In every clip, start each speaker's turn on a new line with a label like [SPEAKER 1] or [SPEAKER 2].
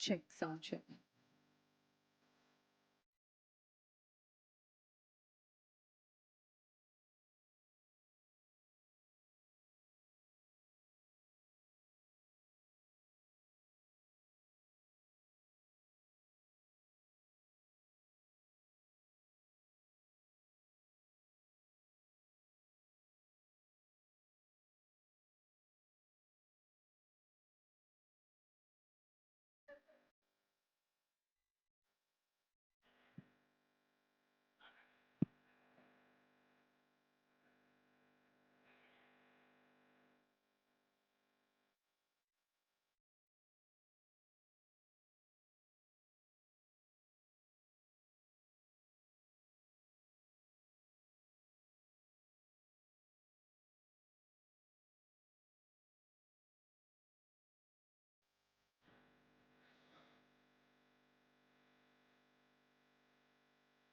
[SPEAKER 1] Check sound check.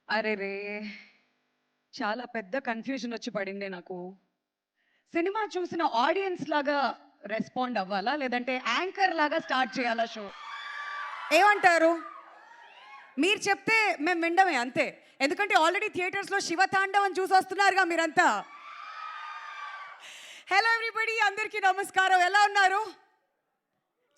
[SPEAKER 1] అరే రే, చాలా పెద్ద కన్ఫ్యూజన్ వచ్చి పడింది నాకు. సినిమా చూసిన ఆడియన్స్ లాగా రెస్పాండ్ అవ్వాలా, లేదంటే యాంకర్ లాగా స్టార్ట్ చేయాలా షో?
[SPEAKER 2] ఏమంటారు? మీరు చెప్తే మేము వినడమే అంతే. ఎందుకంటే ఆల్రెడీ థియేటర్స్లో శివతాండవం చూసి వస్తున్నారుగా మీరంతా. హలో ఎవ్రీబడి, అందరికీ నమస్కారం. ఎలా ఉన్నారు?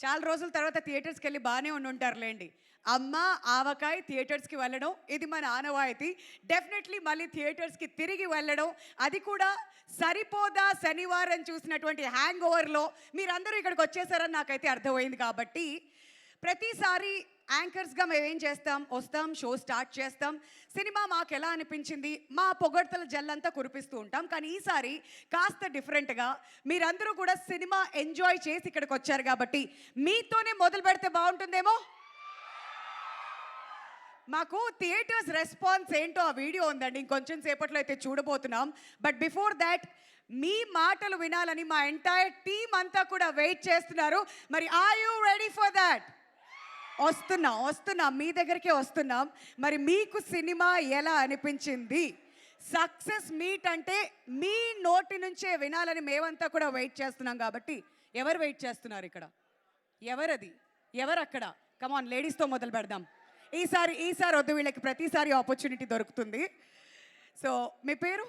[SPEAKER 2] చాలా రోజుల తర్వాత థియేటర్స్కి వెళ్ళి బాగానే ఉండుంటారులేండి. అమ్మ ఆవకాయ థియేటర్స్కి వెళ్ళడం ఇది మన ఆనవాయితీ. డెఫినెట్లీ మళ్ళీ థియేటర్స్కి తిరిగి వెళ్ళడం, అది కూడా సరిపోదా శనివారం చూసినటువంటి హ్యాంగ్ ఓవర్లో మీరందరూ ఇక్కడికి వచ్చేసారని నాకైతే అర్థమైంది. కాబట్టి ప్రతిసారి యాంకర్స్గా మేము ఏం చేస్తాం, వస్తాం, షో స్టార్ట్ చేస్తాం, సినిమా మాకు ఎలా అనిపించింది మా పొగడ్తల జల్లంతా కురిపిస్తూ ఉంటాం. కానీ ఈసారి కాస్త డిఫరెంట్గా మీరందరూ కూడా సినిమా ఎంజాయ్ చేసి ఇక్కడికి వచ్చారు కాబట్టి మీతోనే మొదలు పెడితే బాగుంటుందేమో. మాకు థియేటర్స్ రెస్పాన్స్ ఏంటో ఆ వీడియో ఉందండి, ఇంకొంచెం సేపట్లో అయితే చూడబోతున్నాం. బట్ బిఫోర్ దాట్ మీ మాటలు వినాలని మా ఎంటైర్ టీమ్ అంతా కూడా వెయిట్ చేస్తున్నారు. మరి are you ready for that? వస్తున్నాం మీ దగ్గరికే వస్తున్నాం. మరి మీకు సినిమా ఎలా అనిపించింది? సక్సెస్ మీట్ అంటే మీ నోటి నుంచే వినాలని మేమంతా కూడా వెయిట్ చేస్తున్నాం. కాబట్టి ఎవరు వెయిట్ చేస్తున్నారు ఇక్కడ? ఎవరది? ఎవరక్కడ? కమాన్, లేడీస్తో మొదలు పెడదాం. ఈసారి వద్దు, వీళ్ళకి ప్రతిసారి ఆపర్చునిటీ దొరుకుతుంది. సో మీ పేరు?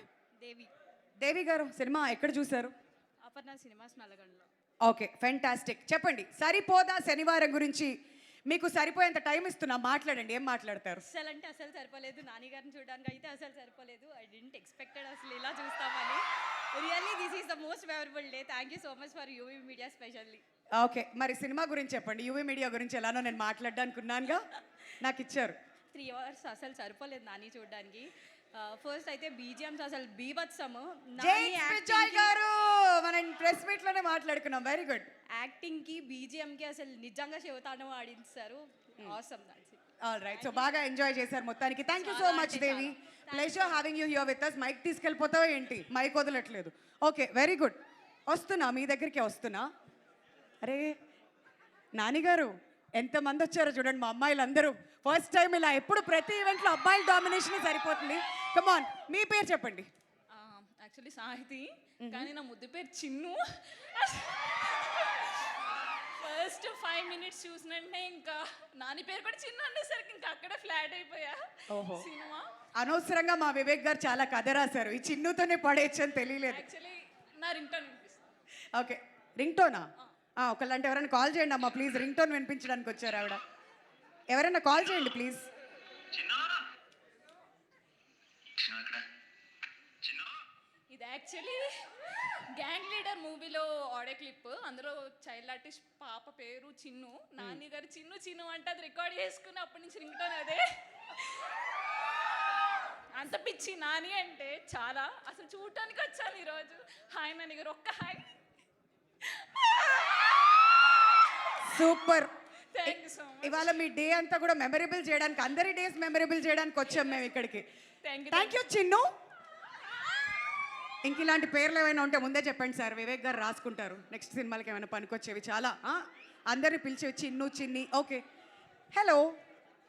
[SPEAKER 2] దేవి గారు, సినిమా ఎక్కడ చూశారు?
[SPEAKER 3] అపర్ణ సినిమాస్ నల్లగొండలో.
[SPEAKER 2] Okay, fantastic. చెప్పండి, సరిపోదా శనివారం గురించి. మీకు సరిపోయేంత టైం ఇస్తున్నా, మాట్లాడండి. ఏం మాట్లాడతారు?
[SPEAKER 3] అసలు అంటే అసలు సరిపోలేదు. నాని గారిని చూడడానికి అయితే అసలు సరిపోలేదు. ఐ డెంట్ ఎక్స్పెక్టెడ్ అసలు ఇలా చూస్తామని. Really this is the most memorable day. Thank you so much for UV media specially.
[SPEAKER 2] Okay, మరి సినిమా గురించి చెప్పండి. యూవీ మీడియా గురించి ఎలానో నేను మాట్లాడడానికి ఉన్నానుగా, నాకు ఇచ్చారు
[SPEAKER 3] 3 hours. అసలు సరిపోలేదు నాని చూడడానికి. ఫస్ట్ అయితే బీజిఎమ్స్ అసలు బీభత్సము.
[SPEAKER 2] గారు మనం ప్రెస్ మీట్ లోనే మాట్లాడుకున్నాం. Very good.
[SPEAKER 3] యాక్టింగ్కి బీజిఎంకి అసలు నిజంగా శివతాండవం ఆడించారు. Awesome. That's it.
[SPEAKER 2] All right, so బాగా ఎంజాయ్ చేశారు మొత్తానికి. Thank you so much Devi. Pleasure having you here with us. Mike తీసుకెళ్ళిపోతావా ఏంటి? మైక్ వదలట్లేదు. Okay, very good. వస్తున్నా, మీ దగ్గరికి వస్తున్నా. అరే నానిగారు, ఎంతమంది వచ్చారో చూడండి మా అమ్మాయిలందరూ. ఫస్ట్ టైం ఇలా, ఎప్పుడు ప్రతి ఈవెంట్లో అబ్బాయిల డామినేషన్ సరిపోతుంది. కమాన్, మీ పేరు చెప్పండి.
[SPEAKER 3] యాక్చువల్లీ సాహితి, కానీ నా ముద్దు పేరు చిన్ను. ఫస్ట్ 5 minutes చూసినంటే ఇంకా నాని పేరు కూడా చిన్ను అనేసరికి ఇంకా అక్కడే ఫ్లాట్ అయిపోయా.
[SPEAKER 2] ఓహో,
[SPEAKER 3] సినిమా
[SPEAKER 2] అనవసరంగా మా వివేక్ గారు చాలా కథ రాశారు. ఈ చిన్నుతోనే పడేయచ్చు అని తెలియలేదు.
[SPEAKER 3] యాక్చువల్లీ నా రింగ్ టోన్ వినిపిస్తుంది.
[SPEAKER 2] ఓకే, రింగ్ టోనా? ఒకళ్ళంటే ఎవరైనా కాల్ చేయండి అమ్మా ప్లీజ్. రింగ్ టోన్ వినిపించడానికి వచ్చారు ఆవిడ. ఎవరైనా కాల్ చేయండి ప్లీజ్.
[SPEAKER 3] ఇది యాక్చువల్లీ గ్యాంగ్ లీడర్ మూవీలో ఆడియో క్లిప్. అందులో చైల్డ్ ఆర్టిస్ట్ పాప పేరు చిన్ను. నాని గారు చిన్ను చిన్ను అంటే అది రికార్డ్ చేసుకుని అప్పటి నుంచి రింగ్ టోన్ అదే. అంత పిచ్చి నాని అంటే చాలా. అసలు చూడటానికి వచ్చాను ఈరోజు. హాయ్ నాని గారు, ఒక్క hi.
[SPEAKER 2] Super.
[SPEAKER 3] Thank you so much.
[SPEAKER 2] ఇవాళ మీ డే అంతా కూడా మెమరబుల్ చేయడానికి, అందరి డేస్ మెమరబుల్ చేయడానికి వచ్చాం మేము ఇక్కడికి. Thank you Chinnu. ఇంక ఇలాంటి పేర్లు ఏమైనా ఉంటే ముందే చెప్పండి సార్, వివేక్ గారు రాసుకుంటారు. నెక్స్ట్ సినిమాలకి ఏమైనా పనికొచ్చేవి చాలా. అందరిని పిలిచేవి చిన్ను చిన్ని. ఓకే, హలో,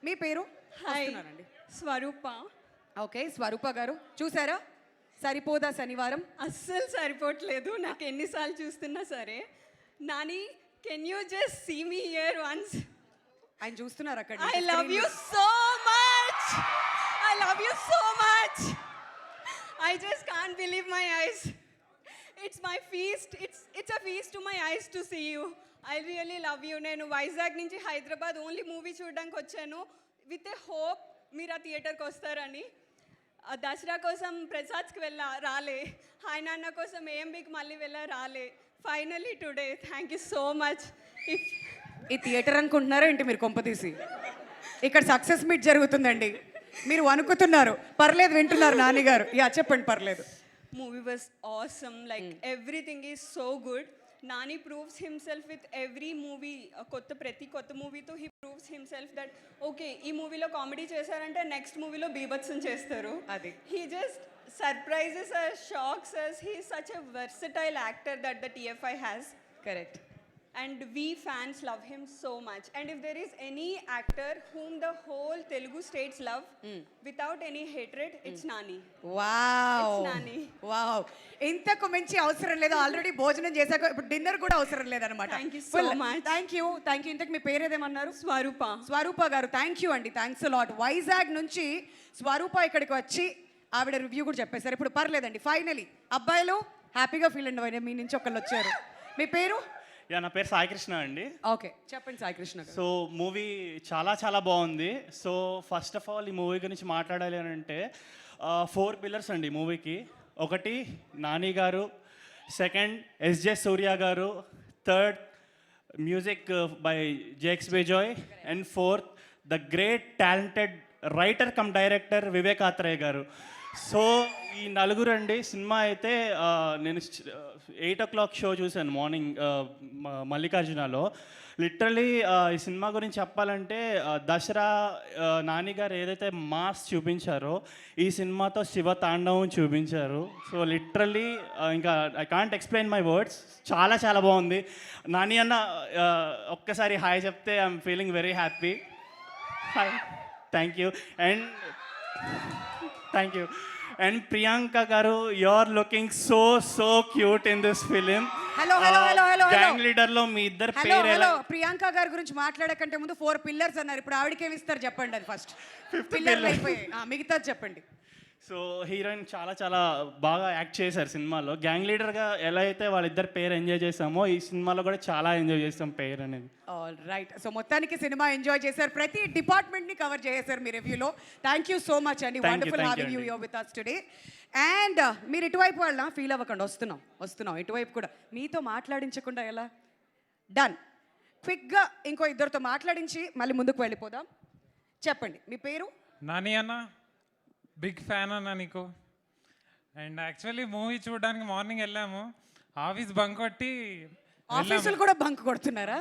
[SPEAKER 2] మీ పేరు?
[SPEAKER 4] హాయ్, స్వరూప.
[SPEAKER 2] ఓకే, స్వరూప గారు చూసారా సరిపోదా శనివారం?
[SPEAKER 4] అస్సలు సరిపోవట్లేదు నాకు ఎన్నిసార్లు చూస్తున్నా సరే. Nani, can you just see me here once?
[SPEAKER 2] ఆయన చూస్తున్నారు అక్కడ
[SPEAKER 4] I love you so much. I love you so much. I just can't believe my eyes. It's my feast. It's a feast to my eyes to see you. I really love you. నేను వైజాగ్ నుంచి Hyderabad only movie చూడడానికి వచ్చాను with a hope మీరు ఆ థియేటర్కి వస్తారని. ఆ దసరా కోసం ప్రసాద్కి రాలే, హాయ్ నాన్న కోసం ఏఎంబికి మళ్ళీ రాలే. Finally today thank you so much. If
[SPEAKER 2] ఈ థియేటర్ అనుకుంటున్నారా ఏంటి మీరు కొంపతీసి? ఇక్కడ సక్సెస్ మీట్ జరుగుతుందండి, మీరు వణుకుతున్నారు. పర్లేదు, వింటున్నారు నాన్నగారు. యా చెప్పండి, పర్లేదు.
[SPEAKER 4] movie was awesome, like everything is so good. Nani proves himself with every movie, ప్రతి కొత్త మూవీతో he proves himself that okay ఈ మూవీలో కామెడీ చేశారంటే నెక్స్ట్ మూవీలో బీభత్సం చేస్తారు.
[SPEAKER 2] అది
[SPEAKER 4] he just surprises us, shocks us. He is such a versatile actor that the TFI has,
[SPEAKER 2] correct.
[SPEAKER 4] and we fans love him so much. And if there is any actor whom the whole Telugu states love without any hatred, it's Nani.
[SPEAKER 2] Wow
[SPEAKER 4] It's Nani.
[SPEAKER 2] Wow, ఇంతకు మించి అవసరం లేదు. Already భోజనం చేశాక ఇప్పుడు dinner కూడా అవసరం లేదనమాట.
[SPEAKER 4] Thank you so much.
[SPEAKER 2] Thank you. ఇంతకు మీ పేరేదేమన్నారు?
[SPEAKER 4] స్వరూప.
[SPEAKER 2] స్వరూప గారు, థ్యాంక్ యూ అండి. Thanks lot. వైజాగ్ నుంచి స్వరూప ఇక్కడికి వచ్చి ఆవిడ రివ్యూ కూడా చెప్పేశారు. ఇప్పుడు పర్లేదండి, ఫైనలీ అబ్బాయిలు హ్యాపీగా ఫీల్ అండి, మీ నుంచి ఒకళ్ళు వచ్చారు. మీ పేరు?
[SPEAKER 5] యా, నా పేరు సాయి కృష్ణ అండి.
[SPEAKER 2] ఓకే, చెప్పండి సాయి కృష్ణ గారు.
[SPEAKER 5] సో మూవీ చాలా బాగుంది. సో ఫస్ట్ ఆఫ్ ఆల్ ఈ మూవీ గురించి మాట్లాడాలి అని అంటే 4 పిల్లర్స్ అండి మూవీకి. ఒకటి నాని గారు, సెకండ్ ఎస్జే సూర్య గారు, third music by Jakes Bejoy, and fourth the great talented writer cum director Vivek Athreya గారు. సో ఈ నలుగురు అండి. సినిమా అయితే నేను 8 o'clock షో చూశాను మార్నింగ్ మల్లికార్జునలో. లిటరలీ ఈ సినిమా గురించి చెప్పాలంటే దసరా నాని గారు ఏదైతే మాస్ చూపించారో ఈ సినిమాతో శివ తాండవం చూపించారు. సో లిటరలీ ఇంకా I can't explain my words. చాలా బాగుంది. నాని అన్న ఒక్కసారి హాయ్ చెప్తే I'm feeling very happy. Hi, thank you. And thank you. And Priyanka garu, you are looking so cute in this film.
[SPEAKER 2] Hello
[SPEAKER 5] gang leader లో మీ ఇద్దరు
[SPEAKER 2] హలో
[SPEAKER 5] పేరు ఎలా?
[SPEAKER 2] ప్రియాంక గారి గురించి మాట్లాడకంటే ముందు 4 పిల్లర్స్ అన్నారు. ఇప్పుడు ఆవిడకేమి ఇస్తారు చెప్పండి. అది ఫస్ట్
[SPEAKER 5] 5th
[SPEAKER 2] పిల్లర్లు
[SPEAKER 5] pillar.
[SPEAKER 2] అయిపోయాయి, మిగతాది చెప్పండి.
[SPEAKER 5] సో హీరోయిన్ చాలా బాగా యాక్ట్ చేశారు సినిమాలో. గ్యాంగ్ లీడర్గా ఎలా అయితే వాళ్ళిద్దరు పేరు ఎంజాయ్ చేసామో ఈ సినిమాలో కూడా చాలా ఎంజాయ్ చేస్తాం పేరు అనేది.
[SPEAKER 2] All right. సో మొత్తానికి సినిమా ఎంజాయ్ చేశారు, ప్రతి డిపార్ట్మెంట్ ని కవర్ చేశారు మీ రివ్యూలో. థ్యాంక్ యూ సో మచ్ అండి.
[SPEAKER 5] Thank you,
[SPEAKER 2] wonderful
[SPEAKER 5] thank you
[SPEAKER 2] having you
[SPEAKER 5] అండి.
[SPEAKER 2] Here with us today. And మీరు ఇటువైపు వాళ్ళ ఫీల్ అవ్వకండి, వస్తున్నాం ఇటువైపు కూడా. మీతో మాట్లాడించకుండా ఎలా? డన్. క్విక్గా ఇంకో ఇద్దరితో మాట్లాడించి మళ్ళీ ముందుకు వెళ్ళిపోదాం. చెప్పండి మీ పేరు?
[SPEAKER 6] నాని అన్న, బిగ్ ఫ్యాన్ అన్న నీకు. అండ్ యాక్చువల్లీ మూవీ చూడడానికి మార్నింగ్ వెళ్ళాము, ఆఫీస్ బంక్ కొట్టి
[SPEAKER 2] ఆఫీసులు కూడా బంక్ కొడుతున్నారా?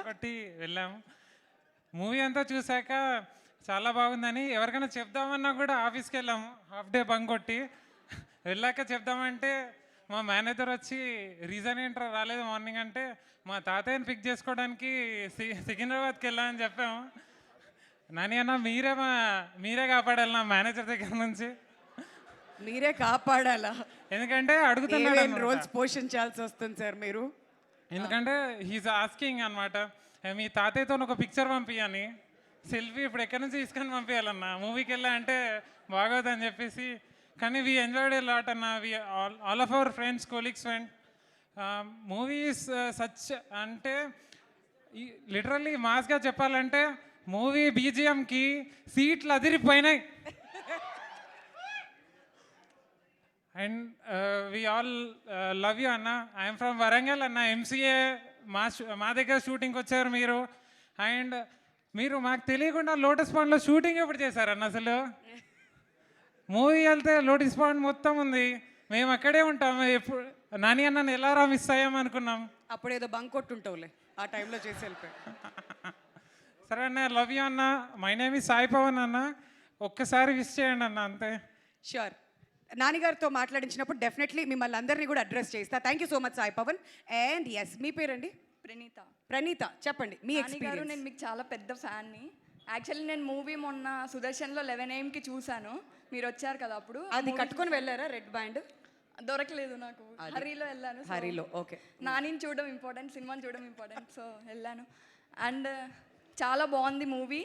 [SPEAKER 6] వెళ్ళాము. మూవీ అంతా చూశాక చాలా బాగుందని ఎవరికైనా చెప్దామన్నా కూడా ఆఫీస్కి వెళ్ళాము, హాఫ్ డే బంక్ కొట్టి. వెళ్ళాక చెప్దామంటే మా మేనేజర్ వచ్చి రీజన్ ఏంటో రాలేదు మార్నింగ్ అంటే, మా తాతయ్యని పిక్ చేసుకోవడానికి సికింద్రాబాద్కి వెళ్ళామని చెప్పాము. నాని అన్న మీరే కాపాడాలి నా మేనేజర్ దగ్గర నుంచి.
[SPEAKER 2] మీరే కాపాడాలా?
[SPEAKER 4] ఎందుకంటే
[SPEAKER 2] అడుగుతున్నాడు, రోల్స్ పోషించాల్సి వస్తుంది సార్ మీరు.
[SPEAKER 4] ఎందుకంటే హీస్ ఆస్కింగ్ అనమాట, మీ తాతయ్యతో ఒక పిక్చర్ పంపించని, సెల్ఫీ ఇప్పుడు ఎక్కడి నుంచి తీసుకొని పంపించాలన్న, మూవీకి వెళ్ళా అంటే బాగోదని చెప్పేసి. కానీ వీ ఎంజాయ్డ్ ఏ లాట్ అన్న, we all of our friends colleagues went. Movies such అంటే లిటరల్లీ మాస్గా చెప్పాలంటే మూవీ బీజిఎంకి సీట్లు అదిరిపోయినాయి. And we all love you అన్న. ఐఎమ్ ఫ్రమ్ వరంగల్ అన్న, ఎంసీఏ మా దగ్గర షూటింగ్కి వచ్చారు మీరు. అండ్ మీరు మాకు తెలియకుండా లోటస్ పాండ్లో షూటింగ్ ఎప్పుడు చేశారన్న? అసలు మూవీ వెళ్తే లోటస్ పాండ్ మొత్తం ఉంది, మేము అక్కడే ఉంటాం. ఎప్పుడు నాని అన్నని ఎలా రా మిస్ అయ్యాం అనుకున్నాం.
[SPEAKER 2] అప్పుడు ఏదో బంక్ కొట్టుంటావులే, ఆ టైంలో చేసి వెళ్ళిపోయి.
[SPEAKER 4] సరే అన్న, లవ్ యూ అన్న. మై నేమ్ ఈ సాయి పవన్ అన్న, ఒక్కసారి విష్ చేయండి అన్న, అంతే.
[SPEAKER 2] షూర్. నాన్నగారితో మాట్లాడించినప్పుడు డెఫినెట్లీ మిమ్మల్ని అందరినీ కూడా అడ్రస్ చేస్తా. Thank you so much Sai Pavan. And yes, మీ పేరండి? ప్రణీత. చెప్పండి మీ ఎక్స్పీరియన్స్.
[SPEAKER 7] నేను మీకు చాలా పెద్ద ఫ్యాన్ని. యాక్చువల్లీ నేను మూవీ మొన్న సుదర్శన్లో 11 AM చూశాను, మీరు వచ్చారు కదా అప్పుడు.
[SPEAKER 2] అది కట్టుకొని వెళ్ళారా రెడ్ బ్యాండ్?
[SPEAKER 7] దొరకలేదు నాకు, హరీలో వెళ్ళాను.
[SPEAKER 2] హరీలో, ఓకే.
[SPEAKER 7] నానిని చూడడం ఇంపార్టెంట్, సినిమాని చూడడం ఇంపార్టెంట్, సో వెళ్ళాను. అండ్ చాలా బాగుంది మూవీ.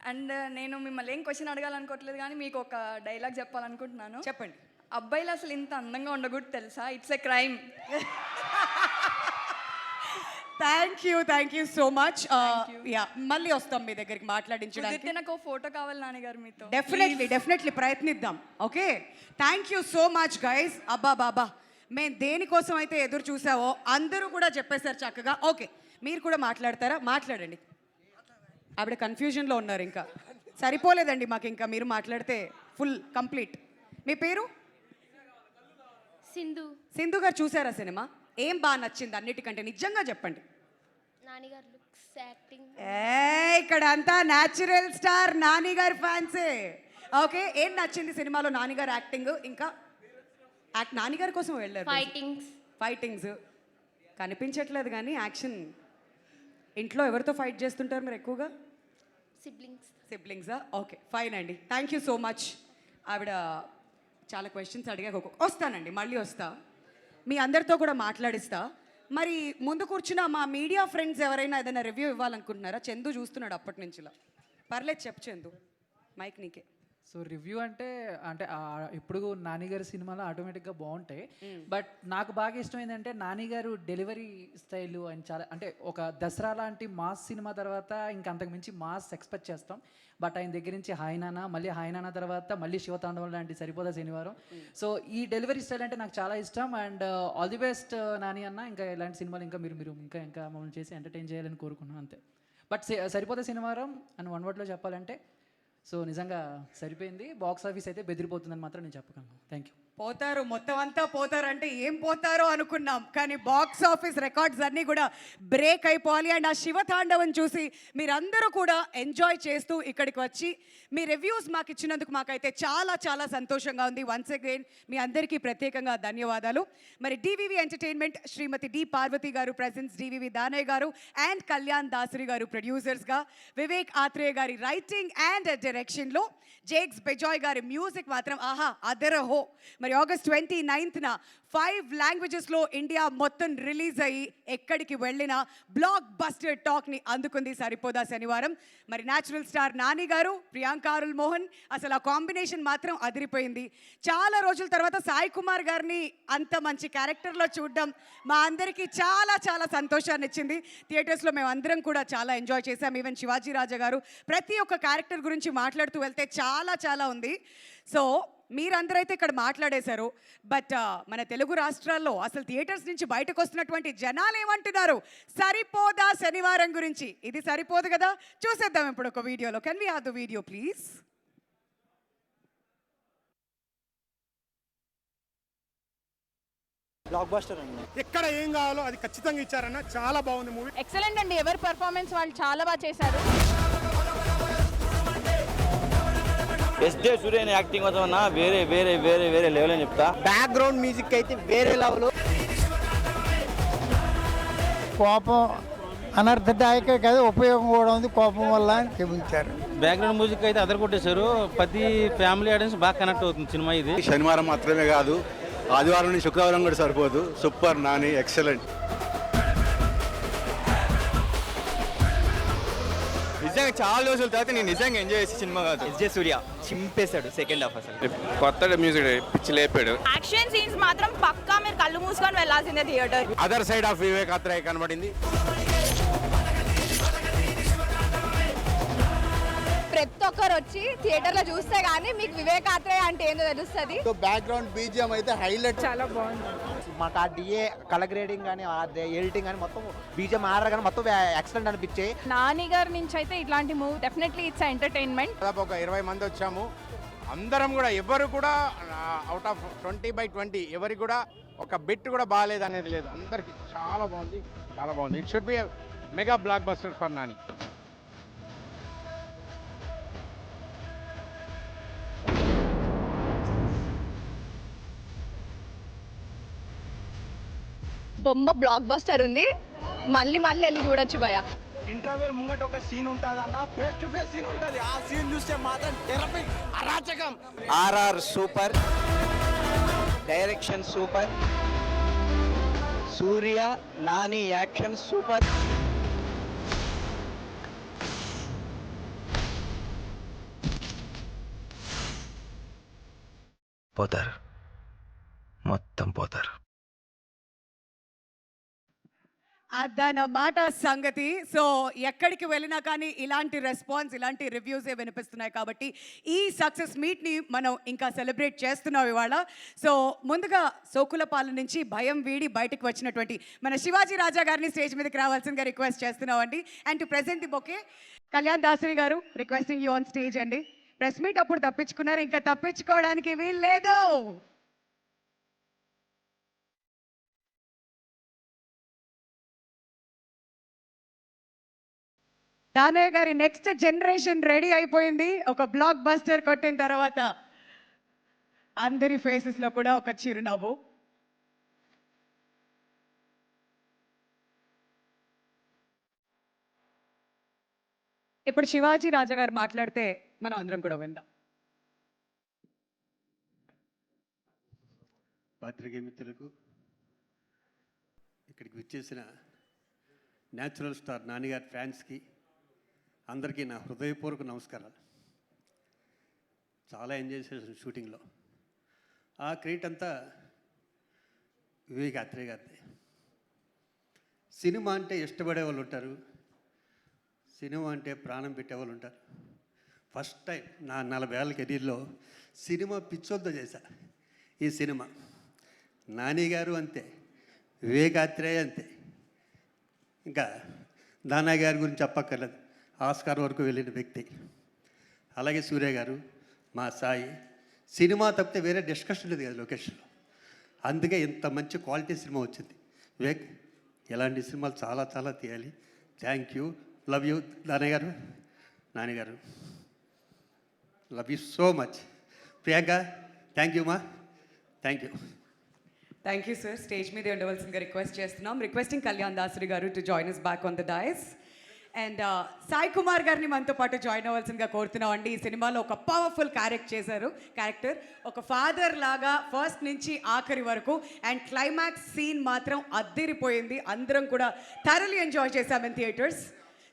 [SPEAKER 7] అండ్ నేను మిమ్మల్ని ఏం క్వశ్చన్ అడగాలనుకోవట్లేదు కానీ మీకు ఒక డైలాగ్ చెప్పాలనుకుంటున్నాను.
[SPEAKER 2] చెప్పండి.
[SPEAKER 7] అబ్బాయిలు అసలు ఇంత అందంగా ఉండకూడదు తెలుసా, it's a crime.
[SPEAKER 2] Thank you so much. Yeah, మళ్ళీ వస్తాం మీ దగ్గరికి మాట్లాడించడానికి.
[SPEAKER 7] కుదిరితే నాకు ఫోటో కావాలి నాన్నగారు మీతో.
[SPEAKER 2] డెఫినెట్లీ ప్రయత్నిద్దాం. Okay, thank you so much guys. అబ్బా బాబా, మేము దేనికోసం అయితే ఎదురు చూసావో అందరూ కూడా చెప్పేశారు చక్కగా. ఓకే, మీరు కూడా మాట్లాడతారా? మాట్లాడండి. ఆవిడ కన్ఫ్యూజన్లో ఉన్నారు, ఇంకా సరిపోలేదండి మాకు, ఇంకా మీరు మాట్లాడితే ఫుల్ కంప్లీట్. మీ పేరు?
[SPEAKER 8] సింధు.
[SPEAKER 2] సింధు గారు చూసారా సినిమా? ఏం బాగా నచ్చింది అన్నిటికంటే? నిజంగా చెప్పండి.
[SPEAKER 8] నానిగారు లుక్స్, యాక్టింగ్.
[SPEAKER 2] ఇక్కడ అంతా న్యాచురల్ స్టార్ నాని గారి ఫ్యాన్సే. ఓకే, ఏం నచ్చింది సినిమాలో? నాని గారు యాక్టింగ్, ఇంకా నాని గారి కోసం వెళ్ళారు. ఫైటింగ్స్ కనిపించట్లేదు కానీ యాక్షన్. ఇంట్లో ఎవరితో ఫైట్ చేస్తుంటారు మీరు ఎక్కువగా? సిబ్లింగ్సా? ఓకే, ఫైన్ అండి. Thank you so much. ఆవిడ చాలా క్వశ్చన్స్ అడిగాక వస్తానండి, మళ్ళీ వస్తా, మీ అందరితో కూడా మాట్లాడిస్తా. మరి ముందు కూర్చున్న మా మీడియా ఫ్రెండ్స్ ఎవరైనా ఏదైనా రివ్యూ ఇవ్వాలనుకుంటున్నారా? చందు చూస్తున్నాడు అప్పటి నుంచిలా. పర్లేదు, చెప్పు చందు, మైక్ నీకే.
[SPEAKER 9] సో రివ్యూ అంటే ఇప్పుడు నానిగారి సినిమాలో ఆటోమేటిక్గా బాగుంటాయి. బట్ నాకు బాగా ఇష్టం ఏంటంటే నానిగారు డెలివరీ స్టైల్ అని చాలా, అంటే ఒక దసరా లాంటి మాస్ సినిమా తర్వాత ఇంకా అంతకు మించి మాస్ ఎక్స్పెక్ట్ చేస్తాం. బట్ ఆయన దగ్గర నుంచి హాయ్నానా, మళ్ళీ హాయ్నానా తర్వాత మళ్ళీ శివతాండవం లాంటి సరిపోదా శనివారం. సో ఈ డెలివరీ స్టైల్ అంటే నాకు చాలా ఇష్టం. And all the best Nani అన్న. ఇంకా ఇలాంటి సినిమాలు ఇంకా మీరు ఇంకా మమ్మల్ని చేసి ఎంటర్టైన్ చేయాలని కోరుకున్నాను, అంతే. బట్ సరిపోదా శనివారం అని వన్ వర్డ్లో చెప్పాలంటే సో నిజంగా సరిపోయింది. బాక్స్ ఆఫీస్ అయితే బెదిరిపోతుందని మాత్రం నేను చెప్పగలను. Thank you.
[SPEAKER 2] పోతారు, మొత్తం అంతా పోతారంటే ఏం పోతారో అనుకున్నాం, కానీ బాక్స్ ఆఫీస్ రికార్డ్స్ అన్నీ కూడా బ్రేక్ అయిపోవాలి. అండ్ ఆ శివతాండవం చూసి మీరందరూ కూడా ఎంజాయ్ చేస్తూ ఇక్కడికి వచ్చి మీ రివ్యూస్ మాకు ఇచ్చినందుకు మాకైతే చాలా చాలా సంతోషంగా ఉంది. వన్స్ అగైన్ మీ అందరికీ ప్రత్యేకంగా ధన్యవాదాలు. మరి డివివి ఎంటర్టైన్మెంట్, శ్రీమతి డి పార్వతి గారు ప్రెజెన్స్, డివివి దానయ్య గారు అండ్ కళ్యాణ్ దాసరి గారు ప్రొడ్యూసర్స్గా, వివేక్ ఆత్రేయ గారి రైటింగ్ అండ్ డైరెక్షన్లో, జేక్స్ బెజాయ్ గారి మ్యూజిక్ మాత్రం ఆహా అదరహో. మరి ఆగస్ట్ 29న 5 లాంగ్వేజెస్లో ఇండియా మొత్తం రిలీజ్ అయ్యి ఎక్కడికి వెళ్ళినా బ్లాక్ బస్టర్ టాక్ని అందుకుంది సరిపోదా శనివారం. మరి న్యాచురల్ స్టార్ నాని గారు, ప్రియాంక అరుల్ మోహన్, అసలు ఆ కాంబినేషన్ మాత్రం అదిరిపోయింది. చాలా రోజుల తర్వాత సాయి కుమార్ గారిని అంత మంచి క్యారెక్టర్లో చూడడం మా అందరికీ చాలా చాలా సంతోషాన్ని ఇచ్చింది. థియేటర్స్లో మేము అందరం కూడా చాలా ఎంజాయ్ చేసాం. ఈవెన్ శివాజీ రాజా గారు ప్రతి ఒక్క క్యారెక్టర్ గురించి మాట్లాడుతూ వెళ్తే చాలా చాలా ఉంది. సో మీరందరైతే ఇక్కడ మాట్లాడేశారు. బట్ మన తెలుగు రాష్ట్రాల్లో అసలు థియేటర్స్ నుంచి బయటకు వస్తున్నటువంటి జనాలు ఏమంటున్నారు సరిపోదా శనివారం గురించి? ఇది సరిపోదు కదా, చూసేద్దాం ఇప్పుడు ఒక వీడియోలో. Can we have the video please?
[SPEAKER 10] Blockbuster అండి. ఎక్కడ ఏం కావాలో అది ఖచ్చితంగా ఇచ్చారన్న. చాలా బాగుంది మూవీ.
[SPEAKER 3] ఎక్సలెంట్ అండి, ఎవరి పర్ఫార్మెన్స్ వాళ్ళు చాలా బాగా చేశారు.
[SPEAKER 11] ఎస్జే సూర్య యాక్టింగ్ మాత్రం వేరే వేరే వేరే వేరే లెవెల్ అని చెప్తా.
[SPEAKER 10] బ్యాక్గ్రౌండ్ మ్యూజిక్ అయితే వేరే లెవెల్. కోపం అనర్థదాయక కదా, ఉపయోగం కూడా ఉంది కోపం వల్ల అని చూపించారు.
[SPEAKER 11] బ్యాక్గ్రౌండ్ మ్యూజిక్ అయితే అదర్ కొట్టేశారు. ప్రతి ఫ్యామిలీ ఆడియన్స్ బాగా కనెక్ట్ అవుతుంది సినిమా. ఇది
[SPEAKER 12] శనివారం మాత్రమే కాదు, ఆదివారం నుంచి శుక్రవారం కూడా సరిపోదు. Super Nani, excellent.
[SPEAKER 11] నిజంగా చాలా రోజుల తర్వాత నేను నిజంగా ఎంజాయ్ చేసే సినిమా కాదు. ఎస్జే సూర్య చింపేశాడు సెకండ్ హాఫ్. అసలు కొత్త మ్యూజిక్ పిచ్చి లేపాడు.
[SPEAKER 3] యాక్షన్ సీన్స్ మాత్రం పక్కా మీరు కళ్ళు మూసుకొని వెళ్ళాల్సిందే theatre.
[SPEAKER 12] Other side of Vivek Athreya కనబడింది.
[SPEAKER 7] ప్రతి ఒక్కరు వచ్చి థియేటర్లో చూస్తే కానీ మీకు వివేక్ ఆత్రేయ అంటే ఏందో తెలుస్తుంది.
[SPEAKER 10] బ్యాక్గ్రౌండ్ బీజిఎం అయితే హైలైట్.
[SPEAKER 7] చాలా బాగుంది.
[SPEAKER 10] మాకు ఆ డిఏ కలర్ గ్రేడింగ్ కానీ ఎడిటింగ్ కానీ మొత్తం బీజిఎం ఆర్డర్ కానీ మొత్తం ఎక్సలెంట్ అనిపించాయి.
[SPEAKER 3] నాని గారి నుంచి అయితే ఇట్లాంటి మూవీ డెఫినెట్లీ ఇట్స్ ఎంటర్టైన్మెంట్.
[SPEAKER 12] దాదాపు ఒక 20 మంది వచ్చాము. అందరం కూడా ఎవరు కూడా అవుట్ ఆఫ్ 20/20 ఎవరికి కూడా ఒక బిట్ కూడా బాగాలేదు అనేది లేదు. అందరికి చాలా బాగుంది, చాలా బాగుంది. It should be mega block buster for Nani.
[SPEAKER 7] బొమ్మ బ్లాక్ బస్టర్ ఉంది, మళ్ళీ వెళ్ళి చూడొచ్చు భయ.
[SPEAKER 10] ఇంటర్వెల్ ముంగట ఒక సీన్ ఉంటుంది అన్న, ఫేస్ టు ఫేస్ సీన్ ఉంటుంది. ఆ సీన్ చూస్తే మాత్రం టెరపిక్, అరాచకం.
[SPEAKER 11] ఆర్ఆర్ సూపర్, డైరెక్షన్ సూపర్, సూర్య నాని యాక్షన్ సూపర్. పోతారు, మొత్తం పోతారు.
[SPEAKER 2] అదనమాట సంగతి. సో ఎక్కడికి వెళ్ళినా కానీ ఇలాంటి రెస్పాన్స్, ఇలాంటి రివ్యూసే వినిపిస్తున్నాయి కాబట్టి ఈ సక్సెస్ మీట్ని మనం ఇంకా సెలబ్రేట్ చేస్తున్నాం ఇవాళ. సో ముందుగా సోకులపాలెం నుంచి భయం వీడి బయటకు వచ్చినటువంటి మన శివాజీ రాజా గారిని స్టేజ్ మీదకి రావాల్సిందిగా రిక్వెస్ట్ చేస్తున్నామండి. And to present the bouquet, Kalyan Dasari గారు రిక్వెస్టింగ్ యూ ఆన్ స్టేజ్ అండి. ప్రెస్ మీట్ అప్పుడు తప్పించుకున్నారు, ఇంకా తప్పించుకోవడానికి వీలు లేదు. దానయ్య గారి నెక్స్ట్ జనరేషన్ రెడీ అయిపోయింది. ఒక బ్లాక్ బస్టర్ కొట్టిన తర్వాత అందరి ఫేసెస్ లో కూడా ఒక చిరునవ్వు. ఇప్పుడు శివాజీ రాజా గారు మాట్లాడితే మనం అందరం కూడా విందాం.
[SPEAKER 13] పాత్రికేయ మిత్రులకు, ఇక్కడికి విచ్చేసిన న్యాచురల్ స్టార్ నానిగారి ఫ్యాన్స్కి అందరికీ నా హృదయపూర్వక నమస్కారాలు. చాలా ఎంజాయ్ చేసాను షూటింగ్లో. ఆ క్రెడిట్ అంతా వివేక్ ఆత్రేయ గారిది. సినిమా అంటే ఇష్టపడే వాళ్ళు ఉంటారు, సినిమా అంటే ప్రాణం పెట్టేవాళ్ళు ఉంటారు. ఫస్ట్ టైం నా 40 ఏళ్ళ కెరీర్లో సినిమా పిచ్చోళ్ళతో చేశా. ఈ సినిమా నాని గారు అంతే, వివేక్ ఆత్రేయ అంతే, ఇంకా దానయ్య గారి గురించి చెప్పక్కర్లేదు, ఆస్కార్ వరకు వెళ్ళిన వ్యక్తి. అలాగే సూర్య గారు, మా సాయి. సినిమా తప్పితే వేరే డిస్కషన్ లేదు కదా లొకేషన్లో. అందుకే ఇంత మంచి క్వాలిటీ సినిమా వచ్చింది. వివేక్, ఇలాంటి సినిమాలు చాలా చాలా తీయాలి. Thank you, love you Danayya garu, నాన్నగారు, love you so much. Priyanka, thank you మా, thank you.
[SPEAKER 2] Thank you sir. Stage మీద ఉండవలసిందిగా రిక్వెస్ట్ చేస్తున్నాం. Requesting Kalyan Dasari garu to join us back on the dais. And Sai Kumar గారిని మనతో పాటు జాయిన్ అవ్వాల్సిందిగా కోరుతున్నాం అండి. ఈ సినిమాలో ఒక పవర్ఫుల్ క్యారెక్టర్, ఒక ఫాదర్ లాగా ఫస్ట్ నుంచి ఆఖరి వరకు. అండ్ క్లైమాక్స్ సీన్ మాత్రం అద్దిరిపోయింది. అందరం కూడా థరలీ ఎంజాయ్ చేశాం in theatres.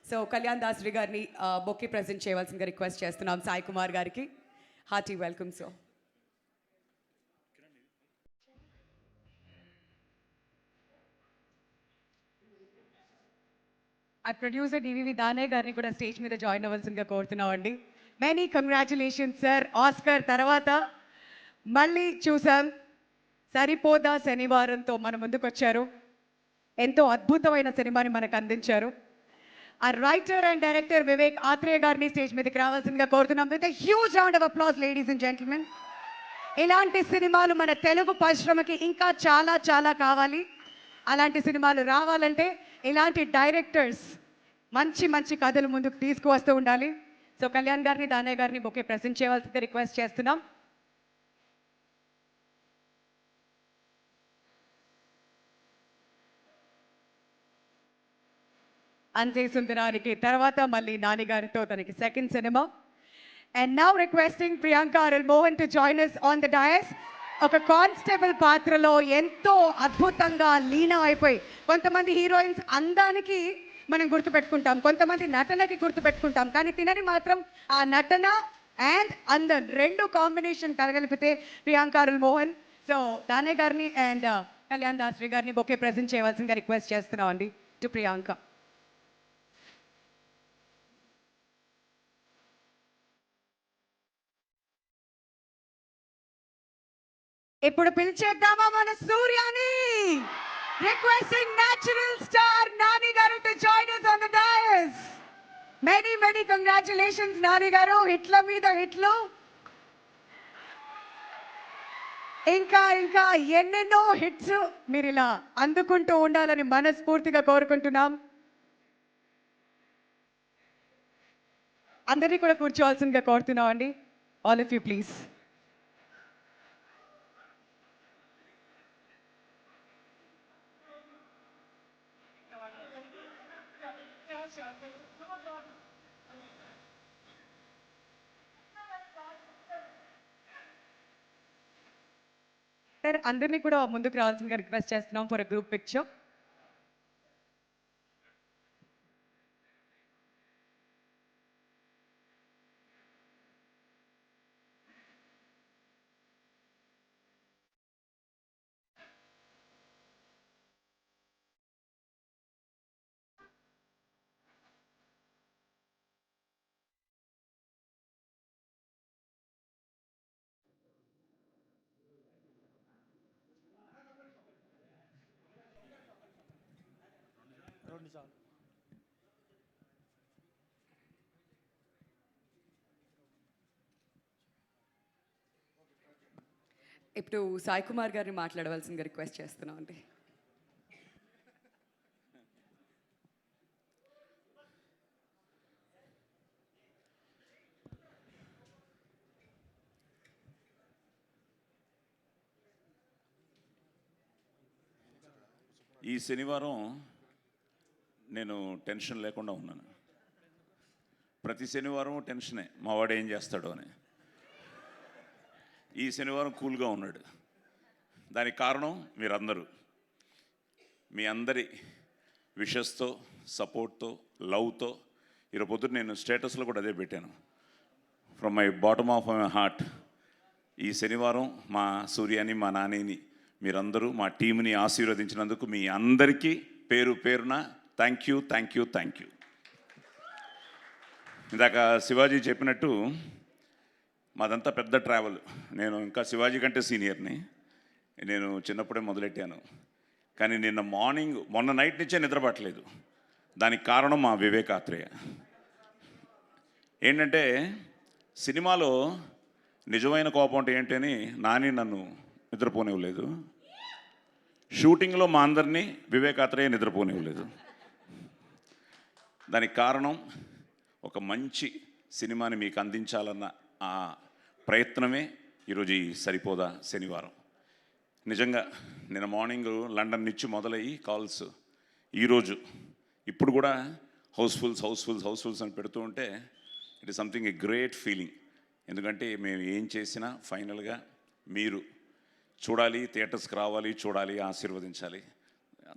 [SPEAKER 2] So Kalyan Dasari గారిని బొకే ప్రజెంట్ చేయవలసిందిగా రిక్వెస్ట్ చేస్తున్నాం. సాయి కుమార్ గారికి హార్టీ వెల్కమ్. సో ఆ ప్రొడ్యూసర్ డివివి దానయ్య గారిని కూడా స్టేజ్ మీద జాయిన్ అవ్వాల్సిందిగా కోరుతున్నాం అండి. Many congratulations sir. ఆస్కర్ తర్వాత మళ్ళీ చూసాం. సరిపోదా శనివారంతో మన ముందుకు వచ్చారు. ఎంతో అద్భుతమైన సినిమాని మనకు అందించారు. ఆ writer and director Vivek Athreya గారిని స్టేజ్ మీదకి రావాల్సిందిగా కోరుతున్నాం. With huge round of applause ladies and gentlemen. ఇలాంటి సినిమాలు మన తెలుగు పరిశ్రమకి ఇంకా చాలా చాలా కావాలి. అలాంటి సినిమాలు రావాలంటే ఇలాంటి డైరెక్టర్స్ మంచి మంచి కథలు ముందుకు తీసుకువస్తూ ఉండాలి. సో కళ్యాణ్ గారిని, దానయ్య గారిని బొకే ప్రెజెంట్ చేయవలసింది రిక్వెస్ట్ చేస్తున్నాం. అంతే సుందరానికి తర్వాత మళ్ళీ నాని గారితో తనకి second cinema. And now requesting Priyanka Arul Mohan to join us on the dais. ఒక కానిస్టేబుల్ పాత్రలో ఎంతో అద్భుతంగా లీనం అయిపోయి, కొంతమంది హీరోయిన్స్ అందానికి మనం గుర్తుపెట్టుకుంటాం, కొంతమంది నటనకి గుర్తుపెట్టుకుంటాం, కానీ తినని మాత్రం ఆ నటన అండ్ అందం రెండు కాంబినేషన్ కలగలిపితే ప్రియాంక అరుల్ మోహన్. సో దానయ్య గారిని అండ్ కళ్యాణ్ దాసరి గారిని బొకే ప్రెజెంట్ చేయవలసిందిగా రిక్వెస్ట్ చేస్తున్నాం అండి టు ప్రియాంక. ఇప్పుడు పిలిచేద్దామా మన సూర్యాని. రిక్వెస్టింగ్ న్యాచురల్ స్టార్ నాని గారు to join us on the dais. Many congratulations Nani గారు. హిట్ల మీద హిట్లు, ఇంకా ఎన్నెన్నో హిట్స్ మీరు ఇలా అందుకుంటూ ఉండాలని మనస్ఫూర్తిగా కోరుకుంటున్నాం. అందరినీ కూడా కూర్చోవాల్సిందిగా కోరుతున్నాం అండి. All of you please. Sir అందరినీ కూడా ముందుకు రావాల్సిందిగా రిక్వెస్ట్ చేస్తున్నాం ఫర్ గ్రూప్ పిక్చర్.
[SPEAKER 10] చాలు.
[SPEAKER 2] ఇప్పుడు సాయి కుమార్ గారిని మాట్లాడవలసిందిగా రిక్వెస్ట్ చేస్తున్నాం అండి.
[SPEAKER 14] ఈ శనివారం నేను టెన్షన్ లేకుండా ఉన్నాను. ప్రతి శనివారం టెన్షనే, మా వాడు ఏం చేస్తాడో అని. ఈ శనివారం కూల్గా ఉన్నాడు. దానికి కారణం మీరందరూ, మీ అందరి విషెస్తో, సపోర్ట్తో, లవ్తో. ఈరోజు పొద్దున్న నేను స్టేటస్లో కూడా అదే పెట్టాను. From my bottom of my heart, ఈ శనివారం మా సూర్యాని, మా నానిని, మీరందరూ మా టీంని ఆశీర్వదించినందుకు మీ అందరికీ పేరు పేరున thank you, thank you, thank you. ఇందాక శివాజీ చెప్పినట్టు మాదంతా పెద్ద ట్రావెల్. నేను ఇంకా శివాజీ కంటే సీనియర్ని. నేను చిన్నప్పుడే మొదలెట్టాను. కానీ మొన్న నైట్ నుంచే నిద్రపట్టలేదు. దానికి కారణం మా వివేక్ ఆత్రేయ. ఏంటంటే సినిమాలో నిజమైన కోపం అంటే ఏంటని నాని నన్ను నిద్రపోనివ్వలేదు. షూటింగ్లో మా అందరినీ వివేక్ ఆత్రేయ నిద్రపోనివ్వలేదు. దానికి కారణం ఒక మంచి సినిమాని మీకు అందించాలన్న ఆ ప్రయత్నమే ఈరోజు ఈ సరిపోదా శనివారం. నిజంగా నిన్న మార్నింగ్ లండన్ నుంచి మొదలయ్యి కాల్స్, ఈరోజు ఇప్పుడు కూడా హౌస్ఫుల్స్ అని పెడుతూ ఉంటే it is something a great feeling. ఎందుకంటే మేము ఏం చేసినా ఫైనల్గా మీరు చూడాలి, థియేటర్స్కి రావాలి, చూడాలి, ఆశీర్వదించాలి.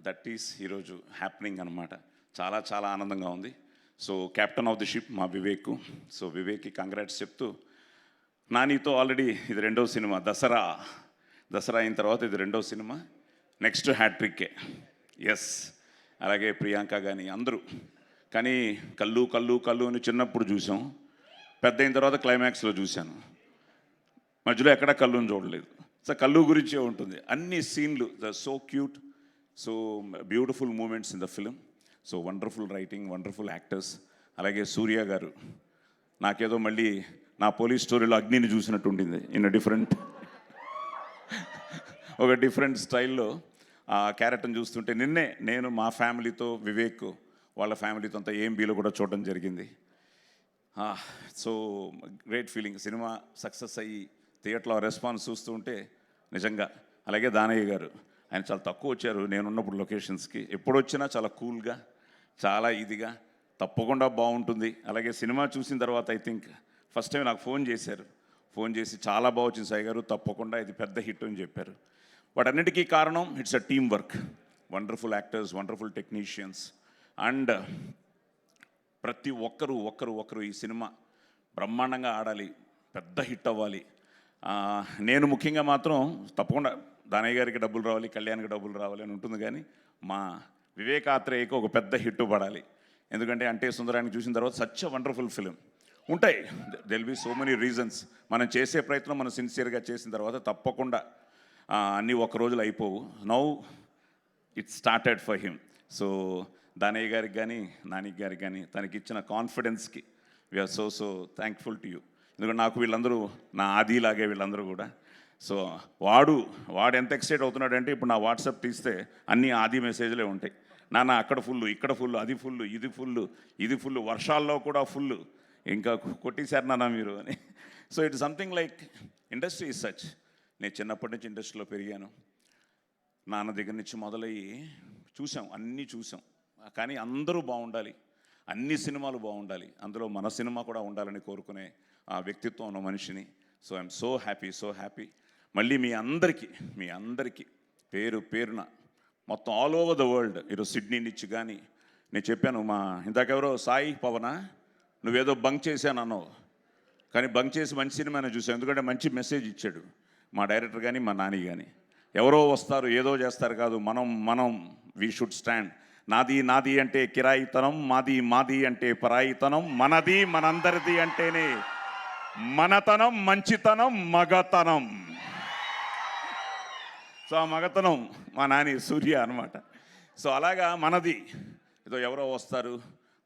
[SPEAKER 14] దట్ ఈస్ ఈరోజు హ్యాపెనింగ్ అనమాట. చాలా చాలా ఆనందంగా ఉంది. So captain of the ship మా వివేక్. సో వివేక్కి కంగ్రాట్స్ చెప్తూ, నానితో ఆల్రెడీ ఇది 2వ సినిమా. దసరా అయిన తర్వాత ఇది 2వ సినిమా. నెక్స్ట్ హ్యాట్రిక్కే. ఎస్, అలాగే ప్రియాంక కానీ అందరూ. కానీ కళ్ళు అని చిన్నప్పుడు చూసాం, పెద్ద అయిన తర్వాత క్లైమాక్స్లో చూశాను. మధ్యలో ఎక్కడా కళ్ళుని చూడలేదు. సో కళ్ళు గురించే ఉంటుంది. అన్ని సీన్లు so cute, so beautiful moments in the film. So wonderful writing, wonderful actors. అలాగే సూర్య గారు, నాకేదో మళ్ళీ నా పోలీస్ స్టోరీలో అగ్నిని చూసినట్టు ఉండింది. ఒక డిఫరెంట్ స్టైల్లో ఆ క్యారెక్టర్ని చూస్తుంటే నిన్నే నేను మా ఫ్యామిలీతో, వివేక్ వాళ్ళ ఫ్యామిలీతో అంతా AMBలో కూడా చూడడం జరిగింది. So great feeling. Cinema success అయ్యి థియేటర్లో రెస్పాన్స్ చూస్తూ ఉంటే నిజంగా. అలాగే దానయ్య గారు, ఆయన చాలా తక్కువ వచ్చారు నేనున్నప్పుడు లొకేషన్స్కి. ఎప్పుడు వచ్చినా చాలా కూల్గా, చాలా ఇదిగా, తప్పకుండా బాగుంటుంది. అలాగే సినిమా చూసిన తర్వాత ఐ థింక్ ఫస్ట్ టైం నాకు ఫోన్ చేసి చాలా బాగా వచ్చింది సాయి గారు, తప్పకుండా ఇది పెద్ద హిట్ అని చెప్పారు. వాటన్నిటికీ కారణం it's a team work. Wonderful actors, wonderful technicians. And ప్రతి ఒక్కరు ఈ సినిమా బ్రహ్మాండంగా ఆడాలి, పెద్ద హిట్ అవ్వాలి. నేను ముఖ్యంగా మాత్రం తప్పకుండా దానయ్య గారికి డబ్బులు రావాలి, కళ్యాణ్కి డబ్బులు రావాలి అని ఉంటుంది. కానీ మా వివేక్ ఆత్రేయకి ఒక పెద్ద హిట్ పడాలి. ఎందుకంటే అంటే సుందరానికి చూసిన తర్వాత సచ్ వండర్ఫుల్ ఫిలిం. ఉంటాయి, there'll be so many reasons. మనం చేసే ప్రయత్నం మనం సిన్సియర్గా చేసిన తర్వాత తప్పకుండా అన్నీ ఒక్క రోజులు అయిపోవు. Now it started for him. So Danayya గారికి కానీ, నాని గారికి కానీ తనకి ఇచ్చిన కాన్ఫిడెన్స్కి we're so thankful to you. ఎందుకంటే నాకు వీళ్ళందరూ నా ఆదిలాగే వీళ్ళందరూ కూడా. సో వాడు ఎంత ఎక్సైట్ అవుతున్నాడంటే ఇప్పుడు నా వాట్సాప్ తీస్తే అన్నీ ఆది మెసేజ్లే ఉంటాయి. నాన్న అక్కడ ఫుల్, ఇక్కడ ఫుల్, అది ఫుల్, ఇది ఫుల్, వర్షాల్లో కూడా ఫుల్, ఇంకా కొట్టేశారు నాన్న మీరు అని. So it's something like industry is such. నేను చిన్నప్పటి నుంచి ఇండస్ట్రీలో పెరిగాను. నాన్న దగ్గర నుంచి మొదలయ్యి అన్నీ చూసాం. కానీ అందరూ బాగుండాలి, అన్ని సినిమాలు బాగుండాలి, అందులో మన సినిమా కూడా ఉండాలని కోరుకునే ఆ వ్యక్తిత్వం ఉన్న మనిషిని. So I'm so happy. మళ్ళీ మీ అందరికీ పేరున మొత్తం ఆల్ ఓవర్ ద వరల్డ్, ఈరోజు సిడ్నీ నుంచి కానీ నేను చెప్పాను, మా ఇందాకెవరో సాయి పవనా నువ్వేదో బంక్ చేశానన్నావు, కానీ బంక్ చేసి మంచి సినిమానే చూసావు. ఎందుకంటే మంచి మెసేజ్ ఇచ్చాడు మా డైరెక్టర్ కానీ, మా నాని కానీ. ఎవరో వస్తారు ఏదో చేస్తారు కాదు, మనం వీ షుడ్ స్టాండ్. నాది అంటే కిరాయితనం, మాది అంటే పరాయితనం, మనది మనందరిది అంటేనే మనతనం, మంచితనం, మగతనం. సో ఆ మగతనం మా నాని సూర్య అనమాట. సో అలాగా మనది ఏదో ఎవరో వస్తారు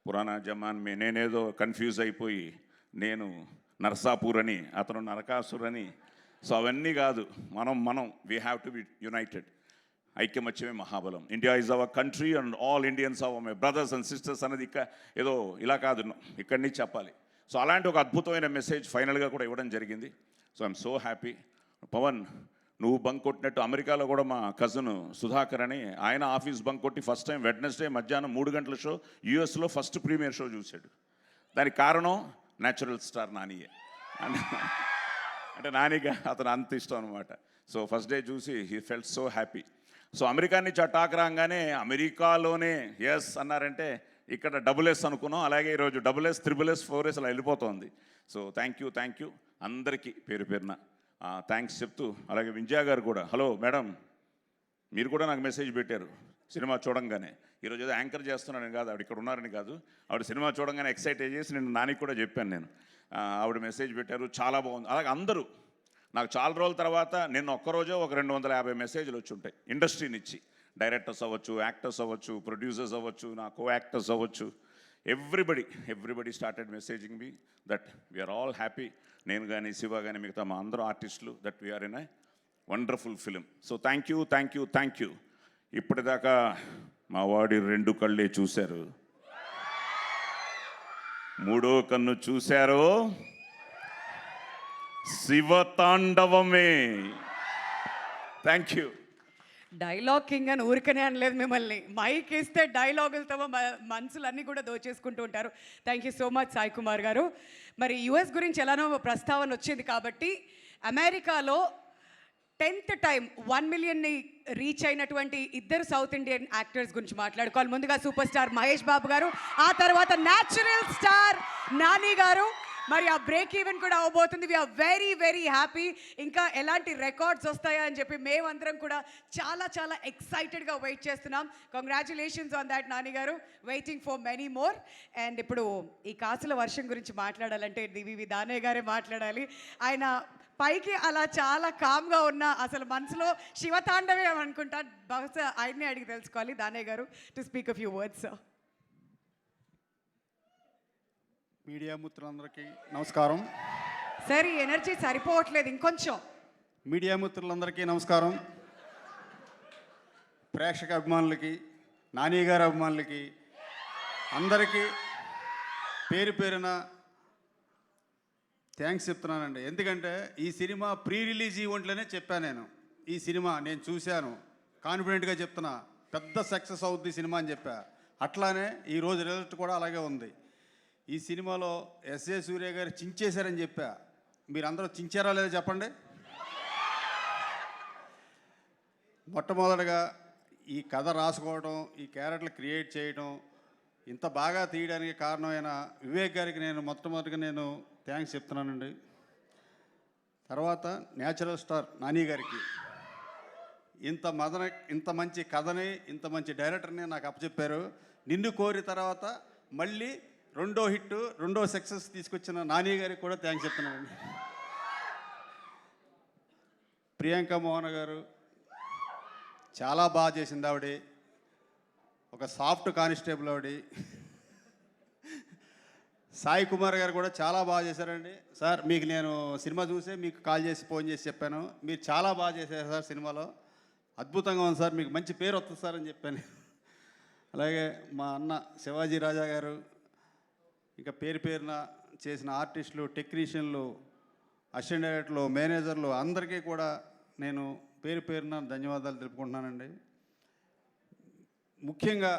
[SPEAKER 14] పురాణా జమాన్ మే, నేనేదో కన్ఫ్యూజ్ అయిపోయి నేను నరసాపూర్ అని అతను నరకాసుర్ అని. సో అవన్నీ కాదు. మనం we have to be united. ఐక్యమత్యమే మహాబలం. India is our country and all Indians are my brothers and sisters అన్నది ఏదో ఇలా కాదు, ఇక్కడి నుంచి చెప్పాలి. సో అలాంటి ఒక అద్భుతమైన మెసేజ్ ఫైనల్గా కూడా ఇవ్వడం జరిగింది. So I'm so happy. Pavan, నువ్వు బంక్ కొట్టినట్టు అమెరికాలో కూడా మా కజిన్ సుధాకర్ అని ఆయన ఆఫీస్ బంక్ కొట్టి ఫస్ట్ టైం వెడ్నెస్డే మధ్యాహ్నం 3 గంటల షో యూఎస్లో ఫస్ట్ ప్రీమియర్ షో చూశాడు. దానికి కారణం న్యాచురల్ స్టార్ నానియే. అంటే నానికి అతను అంత ఇష్టం అనమాట. సో ఫస్ట్ డే చూసి he felt so happy. So America నుంచి అటాక్ రాగానే అమెరికాలోనే ఎస్ అన్నారంటే ఇక్కడ డబుల్ ఎస్ అనుకున్నాం. అలాగే ఈరోజు డబుల్ ఎస్, 3S, 4S అలా వెళ్ళిపోతుంది. సో థ్యాంక్ యూ అందరికీ పేరు పేరున థ్యాంక్స్ చెప్తూ, అలాగే వింజయా గారు కూడా, హలో మేడం, మీరు కూడా నాకు మెసేజ్ పెట్టారు సినిమా చూడంగానే. ఈరోజు ఏదో యాంకర్ చేస్తున్నానని కాదు, ఆవిడ ఇక్కడ ఉన్నారని కాదు, ఆవిడ సినిమా చూడంగానే ఎక్సైట్ చేసి నేను నానికి కూడా చెప్పాను. నేను ఆవిడ మెసేజ్ పెట్టారు, చాలా బాగుంది. అలాగే అందరూ నాకు చాలా రోజుల తర్వాత నిన్న ఒక్కరోజే ఒక 250 మెసేజ్లు వచ్చి ఉంటాయి ఇండస్ట్రీ నుంచి. డైరెక్టర్స్ అవ్వచ్చు, యాక్టర్స్ అవ్వచ్చు, ప్రొడ్యూసర్స్ అవ్వచ్చు, నా కో యాక్టర్స్ అవ్వచ్చు, everybody started messaging me that we're all happy. నేను కానీ, శివ కానీ, మిగతా మా అందరూ ఆర్టిస్టులు, that we're in a wonderful film. So thank you. ఇప్పటిదాకా మా వాడి 2 కళ్ళే చూశారు, 3వ కన్ను చూశారు, శివతాండవమే. Thank you.
[SPEAKER 2] డైలాగ్ కింగ్ అని ఊరికనే అనలేదు మిమ్మల్ని. మైక్ ఇస్తే డైలాగులతో మనసులన్నీ కూడా దోచేసుకుంటూ ఉంటారు. Thank you so much Sai Kumar గారు. మరి యుఎస్ గురించి ఎలానో ప్రస్తావన వచ్చింది కాబట్టి, అమెరికాలో 10th టైం 1 మిలియన్ని రీచ్ అయినటువంటి 2 సౌత్ ఇండియన్ యాక్టర్స్ గురించి మాట్లాడుకోవాలి. ముందుగా సూపర్ స్టార్ మహేష్ బాబు గారు, ఆ తర్వాత న్యాచురల్ స్టార్ నాని గారు. మరి ఆ బ్రేక్ ఈవెన్ కూడా అవబోతుంది. We're very happy. ఇంకా ఎలాంటి రికార్డ్స్ వస్తాయా అని చెప్పి మేమందరం కూడా చాలా ఎక్సైటెడ్గా వెయిట్ చేస్తున్నాం. Congratulations on that Nani garu. Waiting for many more. And ఇప్పుడు ఈ కాసుల వర్షం గురించి మాట్లాడాలంటే డివివి దానయ్య గారే మాట్లాడాలి. ఆయన పైకి అలా చాలా కామ్గా ఉన్నా అసలు మనసులో శివతాండవే అనుకుంటా. బహుశా ఆయన్నే అడిగి తెలుసుకోవాలి. దానయ్య గారు, to speak a few words.
[SPEAKER 15] Media మిత్రులందరికీ నమస్కారం.
[SPEAKER 2] సార్, ఈ ఎనర్జీ సరిపోవట్లేదు, ఇంకొంచెం.
[SPEAKER 15] మీడియా మిత్రులందరికీ నమస్కారం. ప్రేక్షక అభిమానులకి, నాని గారి అభిమానులకి అందరికీ పేరు పేరున థ్యాంక్స్ చెప్తున్నానండి. ఎందుకంటే ఈ సినిమా ప్రీ రిలీజ్ ఈవెంట్లోనే చెప్పాను నేను. ఈ సినిమా నేను చూశాను, కాన్ఫిడెంట్గా చెప్తున్నా, పెద్ద సక్సెస్ అవుద్ది సినిమా అని చెప్పా. అట్లానే ఈరోజు రిజల్ట్ కూడా అలాగే ఉంది. ఈ సినిమాలో ఎస్జే సూర్య గారు చించేశారని చెప్పా. మీరందరూ చించారా లేదా చెప్పండి. మొట్టమొదటిగా ఈ కథ రాసుకోవడం, ఈ క్యారెక్టర్లు క్రియేట్ చేయడం, ఇంత బాగా తీయడానికి కారణమైన వివేక్ గారికి నేను మొట్టమొదటిగా థ్యాంక్స్ చెప్తున్నానండి. తర్వాత న్యాచురల్ స్టార్ నాని గారికి, ఇంత మంచి కథని, ఇంత మంచి డైరెక్టర్ని నాకు అప్పచెప్పారు. నిన్ను కోరి తర్వాత మళ్ళీ 2వ హిట్, 2వ సక్సెస్ తీసుకొచ్చిన నాని గారికి కూడా థ్యాంక్స్ చెప్తున్నానండి. ప్రియాంక మోహన్ గారు చాలా బాగా చేసింది. ఆవిడ ఒక సాఫ్ట్ కానిస్టేబుల్ ఆవిడ. సాయి కుమార్ గారు కూడా చాలా బాగా చేశారండి. సార్, మీకు నేను సినిమా చూసే మీకు కాల్ చేసి ఫోన్ చేసి చెప్పాను, మీరు చాలా బాగా చేశారు సార్, సినిమాలో అద్భుతంగా ఉంది సార్, మీకు మంచి పేరు వస్తుంది సార్ అని చెప్పాను. అలాగే మా అన్న శివాజీ రాజా గారు, ఇంకా పేరు పేరున చేసిన ఆర్టిస్టులు, టెక్నీషియన్లు, అసిస్టెంట్ డైరెక్టర్లు, మేనేజర్లు అందరికీ కూడా నేను పేరు పేరున ధన్యవాదాలు తెలుపుకుంటున్నానండి. ముఖ్యంగా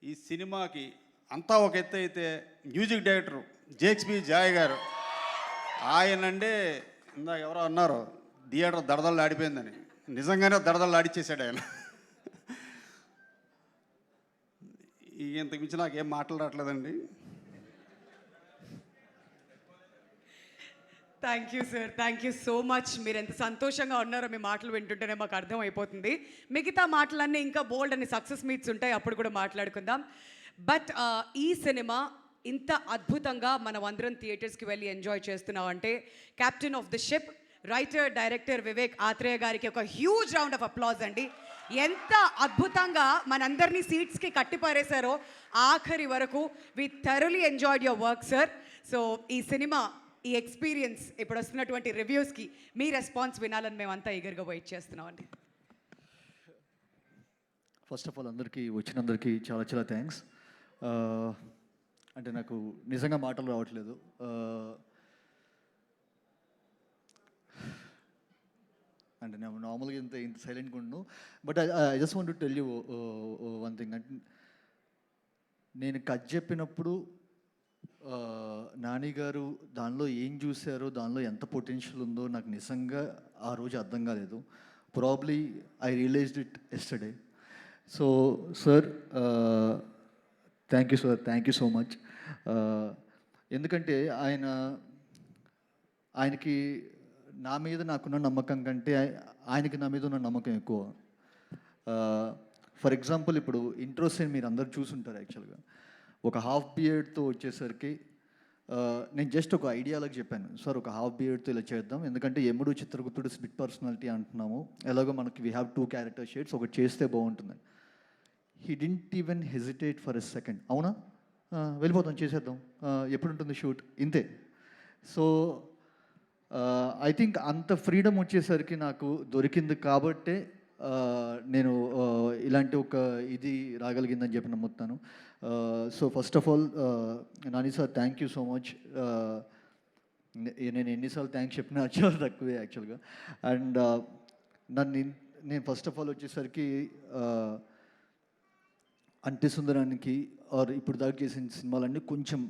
[SPEAKER 15] ఈ సినిమాకి అంతా ఒక ఎత్తు అయితే, మ్యూజిక్ డైరెక్టర్ జేక్స్బీ జాయ్ గారు, ఆయనంటే ఇందాక ఎవరో అన్నారు థియేటర్ దడదళ్ళు ఆడిపోయిందని, నిజంగానే దడదళ్ళు ఆడిచ్చేసాడు ఆయన. ఇంతకు మించి నాకేం మాట్లాడట్లేదండి.
[SPEAKER 2] Thank you sir, thank you so much. మీరు ఎంత సంతోషంగా ఉన్నారో మీ మాటలు వింటుంటేనే మాకు అర్థమైపోతుంది. మిగతా మాటలన్నీ ఇంకా బోల్డ్ అని సక్సెస్ మీట్స్ ఉంటాయి, అప్పుడు కూడా మాట్లాడుకుందాం. బట్ ఈ సినిమా ఇంత అద్భుతంగా మనం అందరం థియేటర్స్కి వెళ్ళి ఎంజాయ్ చేస్తున్నాం అంటే captain of the ship, writer director Vivek Athreya గారికి ఒక హ్యూజ్ రౌండ్ ఆఫ్ అప్లాజ్ అండి. ఎంత అద్భుతంగా మనందరినీ సీట్స్కి కట్టిపారేశారో ఆఖరి వరకు we thoroughly enjoyed your work sir. So ఈ సినిమా, ఈ ఎక్స్పీరియన్స్, ఇప్పుడు వస్తున్నటువంటి రివ్యూస్కి మీ రెస్పాన్స్ వినాలని మేమంతా ఈగర్గా వెయిట్ చేస్తున్నామండి.
[SPEAKER 16] ఫస్ట్ ఆఫ్ ఆల్ అందరికీ వచ్చినందరికీ చాలా చాలా థ్యాంక్స్. అంటే నాకు నిజంగా మాటలు రావట్లేదు. అంటే నేను నార్మల్గా ఇంత సైలెంట్గా ఉండను. But I just want to tell you one thing. అంటే నేను కట్ చెప్పినప్పుడు నాని గారు దానిలో ఏం చూశారో, దానిలో ఎంత పొటెన్షియల్ ఉందో నాకు నిజంగా ఆ రోజు అర్థం కాలేదు. Probably I realised it yesterday. So sir, thank you sir, thank you so much. ఎందుకంటే ఆయనకి నా మీద నాకున్న నమ్మకం కంటే ఆయనకి నా మీద ఉన్న నమ్మకం ఎక్కువ. ఫర్ ఎగ్జాంపుల్ ఇప్పుడు ఇంట్రో సీన్ మీరు అందరు చూసుంటారు. యాక్చువల్గా ఒక హాఫ్ బియర్డ్తో వచ్చేసరికి నేను జస్ట్ ఒక ఐడియాలకు చెప్పాను, సార్ ఒక హాఫ్ బియర్డ్తో ఇలా చేద్దాం, ఎందుకంటే ఎముడు చిత్రగుప్తుడు స్పిట్ పర్సనాలిటీ అంటున్నాము, ఎలాగో మనకి వీ హ్యావ్ 2 క్యారెక్టర్ షేడ్స్, ఒకటి చేస్తే బాగుంటుంది. He didn't even hesitate for a second. అవునా, వెళ్ళిపోతాం, చేసేద్దాం, ఎప్పుడు ఉంటుంది షూట్, ఇంతే. సో ఐ థింక్ అంత ఫ్రీడమ్ వచ్చేసరికి నాకు దొరికింది కాబట్టే నేను ఇలాంటి ఒక ఇది రాగలిగిందని చెప్పి నమ్ముతాను. So first of all Nani sir, thank you so much. నేను ఎన్నిసార్లు థ్యాంక్స్ చెప్పినా చాలా తక్కువే యాక్చువల్గా. అండ్ నేను ఫస్ట్ ఆఫ్ ఆల్ వచ్చేసరికి అంటే సుందరానికి ఆర్ ఇప్పుడు దాకా చేసిన సినిమాలన్నీ కొంచెం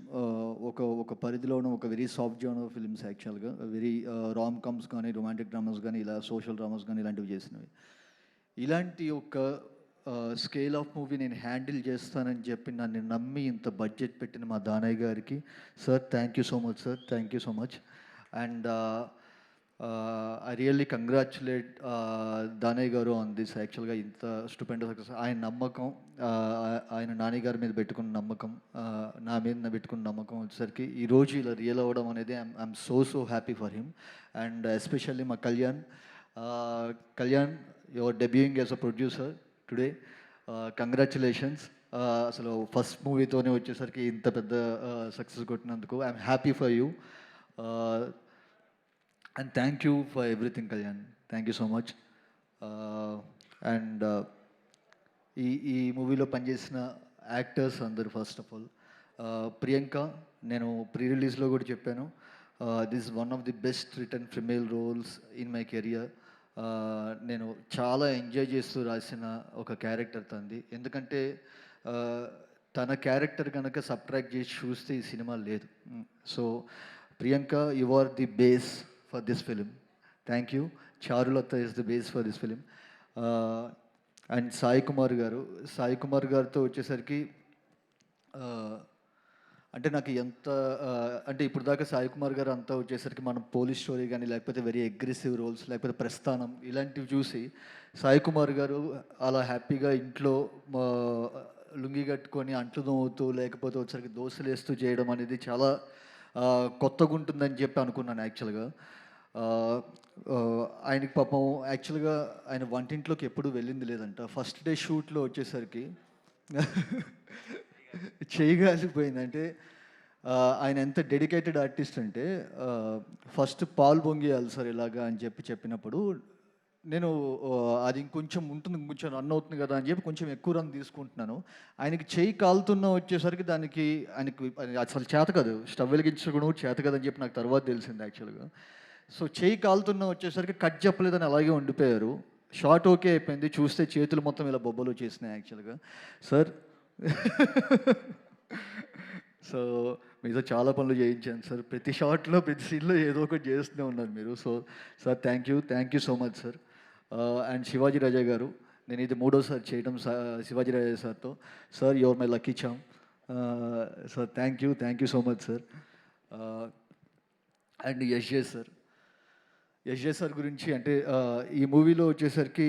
[SPEAKER 16] ఒక పరిధిలోనూ ఒక వెరీ సాఫ్ట్ జోనర్ ఫిల్మ్స్ యాక్చువల్గా. వెరీ రామ్ కామ్స్ కానీ, రొమాంటిక్ డ్రామాస్ కానీ, ఇలా సోషల్ డ్రామాస్ కానీ ఇలాంటివి చేసినవి. ఇలాంటి ఒక స్కేల్ ఆఫ్ మూవీ నేను హ్యాండిల్ చేస్తానని చెప్పి నన్ను నమ్మి ఇంత బడ్జెట్ పెట్టిన మా దానయ్య గారికి sir, thank you so much sir, thank you so much. And I really congratulate Danayya గారు ఆన్ దిస్. యాక్చువల్గా ఇంత స్టూపెండస్ సక్సెస్ ఆయన నమ్మకం, ఆయన నాని గారి మీద పెట్టుకున్న నమ్మకం, నా మీద పెట్టుకున్న నమ్మకం వచ్చేసరికి ఈరోజు ఇలా రియల్ అవ్వడం అనేది I'm so happy for him. And especially మా Kalyan, your debuting as a producer today, congratulations. అసలు ఫస్ట్ మూవీతోనే వచ్చేసరికి ఇంత పెద్ద సక్సెస్ కొట్టినందుకు I'm happy for you. And thank you for everything Kalyan, thank you so much. And ఈ మూవీలో పనిచేసిన యాక్టర్స్ అందరు, ఫస్ట్ ఆఫ్ ఆల్ ప్రియాంక, నేను ప్రీ రిలీజ్లో కూడా చెప్పాను, this one of the best return female roles in my career. నేను చాలా ఎంజాయ్ చేస్తూ రాసిన ఒక క్యారెక్టర్ తంది. ఎందుకంటే తన క్యారెక్టర్ కనుక సబ్ట్రాక్ట్ చేసి చూస్తే ఈ సినిమా లేదు. So Priyanka, you are the base for this film. Thank you. Charulata is the base for this film. And Sai Kumar గారితో వచ్చేసరికి అంటే నాకు ఎంత అంటే ఇప్పుడు దాకా సాయి కుమార్ గారు అంతా వచ్చేసరికి మనం పోలీస్ స్టోరీ కానీ, లేకపోతే వెరీ అగ్రెసివ్ రోల్స్, లేకపోతే ప్రస్థానం ఇలాంటివి చూసి సాయి కుమార్ గారు అలా హ్యాపీగా ఇంట్లో లుంగి కట్టుకొని అంట్లు దోవుతూ, లేకపోతే వచ్చేసరికి దోశలు వేస్తూ చేయడం అనేది చాలా కొత్తగా ఉంటుందని చెప్పి అనుకున్నాను యాక్చువల్గా. ఆయనకి పాపం యాక్చువల్గా ఆయన వంటింట్లోకి ఎప్పుడు వెళ్ళింది లేదంట. ఫస్ట్ డే షూట్లో వచ్చేసరికి చేయగలిగిపోయిందంటే ఆయన ఎంత డెడికేటెడ్ ఆర్టిస్ట్ అంటే ఫస్ట్ పాలు పొంగియాలి సార్ ఇలాగా అని చెప్పినప్పుడు నేను అది ఇంకొంచెం ఉంటుంది, ఇంకొంచెం రన్ అవుతుంది కదా అని చెప్పి కొంచెం ఎక్కువ రన్ తీసుకుంటున్నాను. ఆయనకి చేయి కాలుతున్న వచ్చేసరికి ఆయనకి అసలు చేత కాదు, స్టవ్ వెలిగించడం చేత కదని చెప్పి నాకు తర్వాత తెలిసింది యాక్చువల్గా. సో చేయి కాలుతున్న వచ్చేసరికి కట్ చెప్పలేదని అలాగే ఉండిపోయారు. షార్ట్ ఓకే అయిపోయింది, చూస్తే చేతులు మొత్తం ఇలా బొబ్బలు వచ్చేసినాయి యాక్చువల్గా. సార్ సో మీతో చాలా పనులు చేయించాను సార్, ప్రతి షార్ట్లో ప్రతి సీన్లో ఏదో ఒకటి చేస్తూనే ఉన్నారు మీరు. So sir thank you so much sir. And Shivaji Raja garu, నేను ఇది 3వసారి చేయడం శివాజీ రాజా సార్తో. Sir your my lucky charm sir, thank you so much sir. And యశ్జే సార్ గురించి అంటే ఈ మూవీలో వచ్చేసరికి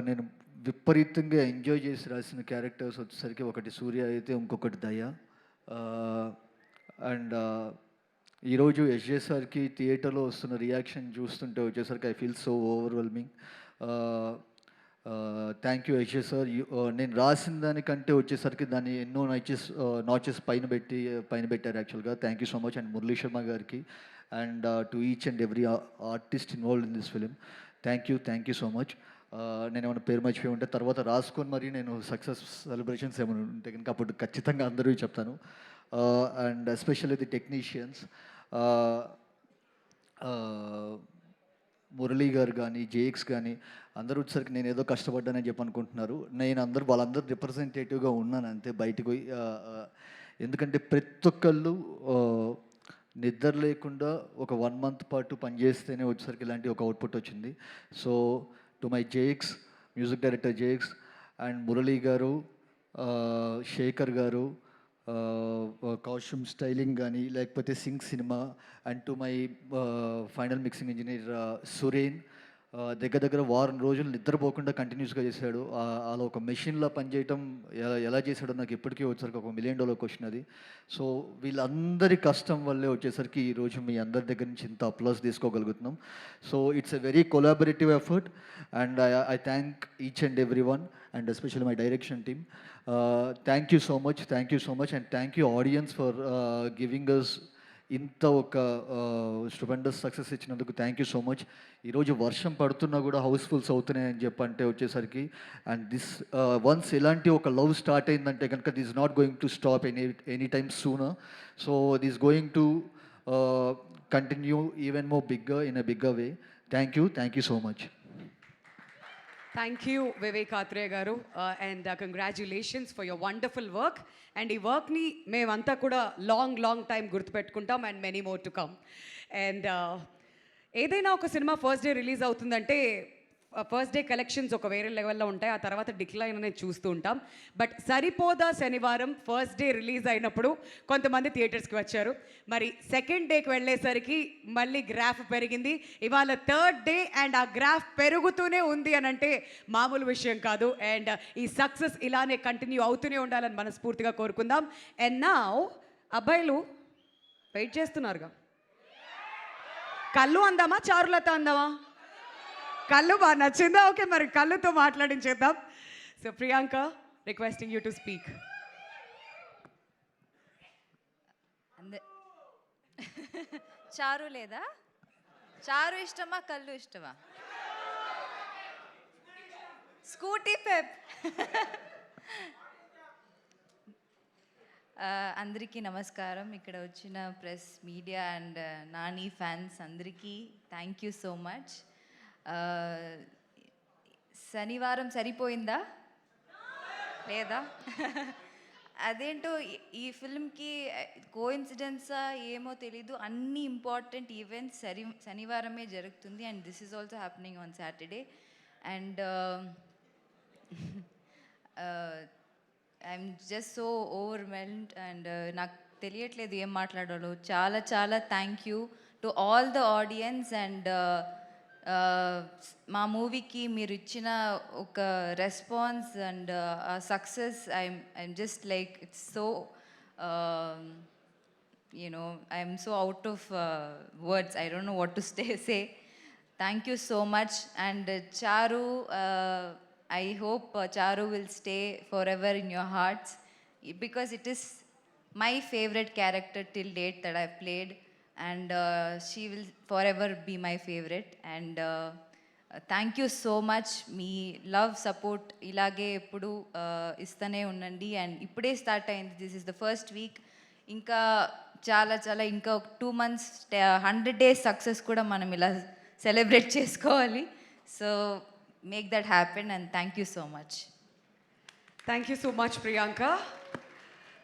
[SPEAKER 16] నేను విపరీతంగా ఎంజాయ్ చేసి రాసిన క్యారెక్టర్స్ వచ్చేసరికి ఒకటి సూర్య అయితే, ఇంకొకటి దయ. అండ్ ఈరోజు యశ్జే సార్కి థియేటర్లో వస్తున్న రియాక్షన్ చూస్తుంటే వచ్చేసరికి I feel so overwhelming. Thank you Yash sir. నేను రాసిన దానికంటే వచ్చేసరికి దాన్ని ఎన్నో నాచెస్ పైన పెట్టారు యాక్చువల్గా. Thank you so much. And Murali Sharma గారికి and to each and every artist involved in this film, thank you so much. నేను ఏమైనా పేరు మర్చిపోయి ఉంటే తర్వాత రాసుకొని మరి నేను సక్సెస్ సెలబ్రేషన్స్ ఏమైనా ఉంటే కనుక అప్పుడు ఖచ్చితంగా అందరూ చెప్తాను. And especially the technicians, Murali గారు కానీ జేఎక్స్ కానీ అందరూ వచ్చేసరికి నేను ఏదో కష్టపడ్డానని చెప్పి అనుకుంటున్నారు. నేను వాళ్ళందరూ రిప్రజెంటేటివ్గా ఉన్నాను అంతే బయటకు పోయి. ఎందుకంటే ప్రతి ఒక్కళ్ళు నిద్ర లేకుండా ఒక 1 month పాటు పనిచేస్తేనే వచ్చేసరికి ఇలాంటి ఒక అవుట్పుట్ వచ్చింది. So to my JX, music director JX and Murali గారు, శేఖర్ గారు, కాస్ట్యూమ్ స్టైలింగ్ కానీ లేకపోతే Singh cinema, and to my final mixing engineer Suren, దగ్గర వారం రోజులు నిద్రపోకుండా కంటిన్యూస్గా చేశాడు. అలా ఒక మెషిన్లో పనిచేయటం ఎలా చేశాడో నాకు ఎప్పటికీ వచ్చేసరికి $1 million క్వశ్చన్ అది. సో వీళ్ళందరి కష్టం వల్లే వచ్చేసరికి ఈరోజు మీ అందరి దగ్గర నుంచి ఇంత అప్లాస్ తీసుకోగలుగుతున్నాం. So it's a very collaborative effort and I thank each and every one and especially my direction team. Thank you so much and thank you audience for giving us ఇంత ఒక స్టూపెండస్ సక్సెస్ ఇచ్చినందుకు thank you so much. ఈరోజు వర్షం పడుతున్నా కూడా housefuls అవుతున్నాయని చెప్పంటే వచ్చేసరికి అండ్ దిస్ వన్స్ ఇలాంటి ఒక లవ్ స్టార్ట్ అయిందంటే కనుక this not going to stop any time sooner. So this going to continue even more bigger in a bigger way. Thank you so much.
[SPEAKER 1] Thank you Vivek Athreya గారు and congratulations for your wonderful work. And ఈ వర్క్ని మేమంతా కూడా long time గుర్తుపెట్టుకుంటాం and many more to come. And ఏదైనా ఒక సినిమా first day release అవుతుందంటే ఫస్ట్ డే కలెక్షన్స్ ఒక వేరే లెవెల్లో ఉంటాయి, ఆ తర్వాత డిక్లైన్ అనేది చూస్తూ ఉంటాం. బట్ సరిపోదా శనివారం ఫస్ట్ డే రిలీజ్ అయినప్పుడు కొంతమంది థియేటర్స్కి వచ్చారు. మరి సెకండ్ డేకి వెళ్ళేసరికి మళ్ళీ గ్రాఫ్ పెరిగింది. ఇవాళ థర్డ్ డే అండ్ ఆ గ్రాఫ్ పెరుగుతూనే ఉంది అని అంటే మామూలు విషయం కాదు. అండ్ ఈ సక్సెస్ ఇలానే కంటిన్యూ అవుతూనే ఉండాలని మనస్ఫూర్తిగా కోరుకుందాం. అండ్ నౌ అబ్బాయిలు వెయిట్ చేస్తున్నారుగా, కళ్ళు అందామా చారులత అందామా? కళ్ళు బాగా నచ్చిందా? ఓకే, మరి కళ్ళుతో మాట్లాడించేద్దాం. So Priyanka, requesting you to speak.
[SPEAKER 17] Charu లేదా? చారు ఇష్టమా కళ్ళు ఇష్టమా? Scooty pep. అందరికీ నమస్కారం. ఇక్కడ వచ్చిన press, media and Nani fans అందరికీ థ్యాంక్ యూ సో మచ్. శనివారం సరిపోయిందా లేదా? అదేంటో ఈ ఫిల్మ్కి కోఇన్సిడెన్సా ఏమో తెలీదు, అన్ని ఇంపార్టెంట్ ఈవెంట్స్ శనివారమే జరుగుతుంది. And this is also happening on Saturday. And I'm just so overwhelmed and నాకు తెలియట్లేదు ఏం మాట్లాడాలో. చాలా thank you to all the audience. And మా మూవీకి మీరు ఇచ్చిన ఒక response and success, I'm just like it's so I'm so out of words. I don't know what to say. Thank you so much. And చారు, I hope Charu will stay forever in your hearts because it is my favorite character till date that I've played, and she will forever be my favorite. And thank you so much. Me love support ilage eppudu istane unnandi. And ippude start ayindi. This is the first week. Inka chala inka 2 months 100 days success kuda manam ila celebrate cheskovali. So make that happen and thank you so much.
[SPEAKER 1] Thank you so much Priyanka.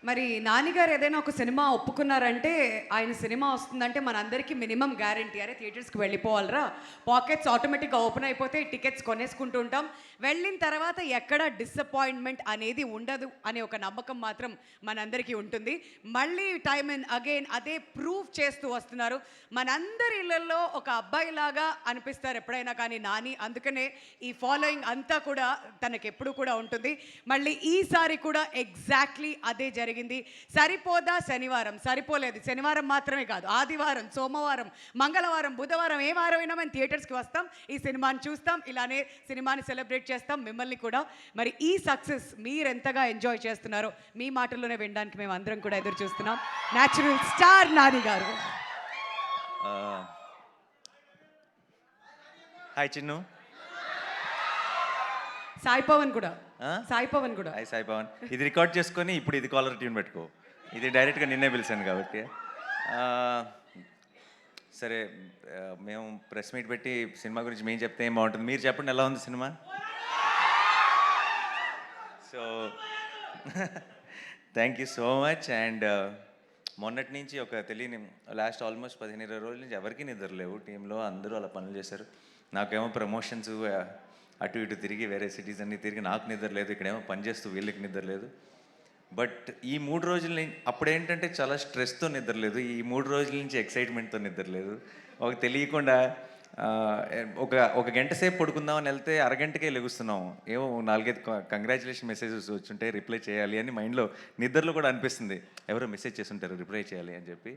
[SPEAKER 1] మరి నానిగారు ఏదైనా ఒక cinema ఒప్పుకున్నారంటే ఆయన cinema వస్తుందంటే మనందరికీ minimum guarantee, అరే థియేటర్స్కి వెళ్ళిపోవాలరా, pockets ఆటోమేటిక్గా open అయిపోతే టికెట్స్ కొనేసుకుంటూ ఉంటాం. వెళ్ళిన తర్వాత ఎక్కడ డిసప్పాయింట్మెంట్ అనేది ఉండదు అనే ఒక నమ్మకం మాత్రం మనందరికీ ఉంటుంది. మళ్ళీ టైమ్ అండ్ అగైన్ అదే ప్రూవ్ చేస్తూ వస్తున్నారు. మనందరి ఇళ్ళల్లో ఒక అబ్బాయిలాగా అనిపిస్తారు ఎప్పుడైనా కానీ నాని, అందుకనే ఈ ఫాలోయింగ్ అంతా కూడా తనకెప్పుడు కూడా ఉంటుంది. మళ్ళీ ఈసారి కూడా ఎగ్జాక్ట్లీ అదే జరిగింది.
[SPEAKER 2] జరిగింది. సరిపోదా శనివారం, సరిపోలేదు. శనివారం మాత్రమే కాదు, ఆదివారం, సోమవారం, మంగళవారం, బుధవారం, ఏ వారం అయినా మేము థియేటర్స్కి వస్తాం, ఈ సినిమాని చూస్తాం, ఇలానే సినిమాని సెలబ్రేట్ చేస్తాం, మిమ్మల్ని కూడా. మరి ఈ సక్సెస్ మీరు ఎంతగా ఎంజాయ్ చేస్తున్నారో మీ మాటల్లోనే వినడానికి మేము అందరం కూడా ఎదురు చూస్తున్నాం. న్యాచురల్ స్టార్ నాని గారు.
[SPEAKER 18] హాయ్ చిన్ను.
[SPEAKER 2] సాయి పవన్ కూడా. సాయి పవన్ కూడా.
[SPEAKER 18] హాయ్ సాయి పవన్. ఇది రికార్డ్ చేసుకొని ఇప్పుడు ఇది కాలర్ ట్యూన్ పెట్టుకో. ఇది డైరెక్ట్గా నిన్నే పిలిచాను కాబట్టి. సరే, మేము ప్రెస్ మీట్ పెట్టి సినిమా గురించి మేము చెప్తే ఏం బాగుంటుంది. మీరు చెప్పండి, ఎలా ఉంది cinema? So thank you so much. And మొన్నటి నుంచి ఒక తెలియని లాస్ట్ ఆల్మోస్ట్ 15-20 రోజుల నుంచి ఎవరికీ నిద్ర లేవు టీంలో. అందరూ అలా పనులు చేశారు. నాకేమో ప్రమోషన్స్ అటు ఇటు తిరిగి వేరే సిటీస్ అన్నీ తిరిగి నాకు నిద్ర లేదు. ఇక్కడేమో పని చేస్తూ వీళ్ళకి నిద్ర లేదు. బట్ ఈ 3 రోజుల నుంచి అప్పుడేంటంటే చాలా స్ట్రెస్తో నిద్ర లేదు. ఈ 3 రోజుల నుంచి ఎక్సైట్మెంట్తో నిద్ర లేదు. ఒక తెలియకుండా ఒక గంట సేపు పడుకుందామని వెళ్తే అరగంటకే లెగుస్తున్నాం. ఏమో 4-5 కంగ్రాచులేషన్ మెసేజెస్ వచ్చుంటే రిప్లై చేయాలి అని మైండ్లో నిద్రలో కూడా అనిపిస్తుంది. ఎవరో మెసేజ్ చేస్తుంటారు రిప్లై చేయాలి అని చెప్పి.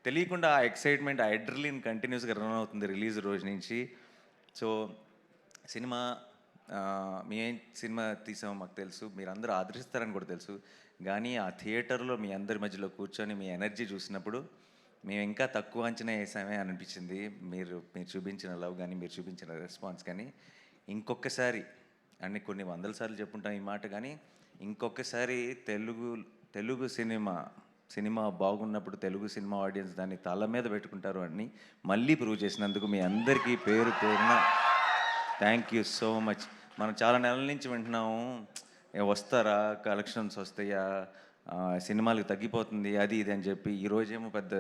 [SPEAKER 18] తెలియకుండా ఆ ఎక్సైట్మెంట్, ఆ అడ్రిలిన్ కంటిన్యూస్గా రన్ అవుతుంది రిలీజ్ రోజు నుంచి. సో సినిమా మేం సినిమా తీసామో మాకు తెలుసు, మీరు అందరూ ఆదరిస్తారని కూడా తెలుసు. కానీ ఆ థియేటర్లో మీ అందరి మధ్యలో కూర్చొని మీ ఎనర్జీ చూసినప్పుడు మేము ఇంకా తక్కువ అంచనా వేసామే అని అనిపించింది. మీరు చూపించిన లవ్ కానీ, మీరు చూపించిన రెస్పాన్స్ కానీ ఇంకొకసారి, అన్ని కొన్ని 100 సార్లు చెప్పుంటాం ఈ మాట, కానీ ఇంకొకసారి తెలుగు సినిమా బాగున్నప్పుడు తెలుగు సినిమా ఆడియన్స్ దాన్ని తల మీద పెట్టుకుంటారు అని మళ్ళీ ప్రూవ్ చేసినందుకు మీ అందరికీ పేరు పేరున థ్యాంక్ యూ సో మచ్. మనం చాలా నెలల నుంచి వింటున్నాము, వస్తారా, కలెక్షన్స్ వస్తాయా, సినిమాలకు తగ్గిపోతుంది అది ఇది అని చెప్పి. ఈరోజేమో పెద్ద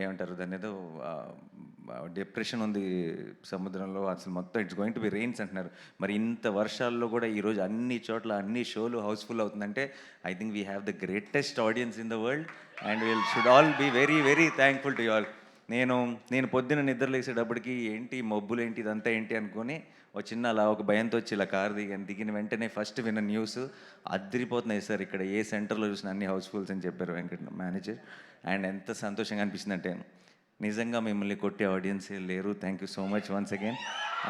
[SPEAKER 18] ఏమంటారు దాన్ని, ఏదో డిప్రెషన్ ఉంది సముద్రంలో, అసలు మొత్తం it's going to be rains అంటున్నారు. మరి ఇంత వర్షాల్లో కూడా ఈరోజు అన్ని చోట్ల అన్ని షోలు హౌస్ఫుల్ అవుతుందంటే I think we have the greatest audience in the world and we'll should all be very very thankful to you all. నేను పొద్దున్న నిద్రలేసేటప్పటికి ఏంటి మబ్బులు ఏంటి ఇదంతా ఏంటి అనుకొని అలా ఒక భయంతో వచ్చి ఇలా కారు దిగిన వెంటనే ఫస్ట్ విన్న న్యూస్ అదిరిపోతున్నాయి సార్, ఇక్కడ ఏ సెంటర్లో చూసిన అన్ని హౌస్ఫుల్స్ అని చెప్పారు వెంకట మేనేజర్. అండ్ ఎంత సంతోషంగా అనిపిస్తుందంటే నిజంగా మిమ్మల్ని కొట్టే ఆడియన్స్ లేరు. Thank you so much once again.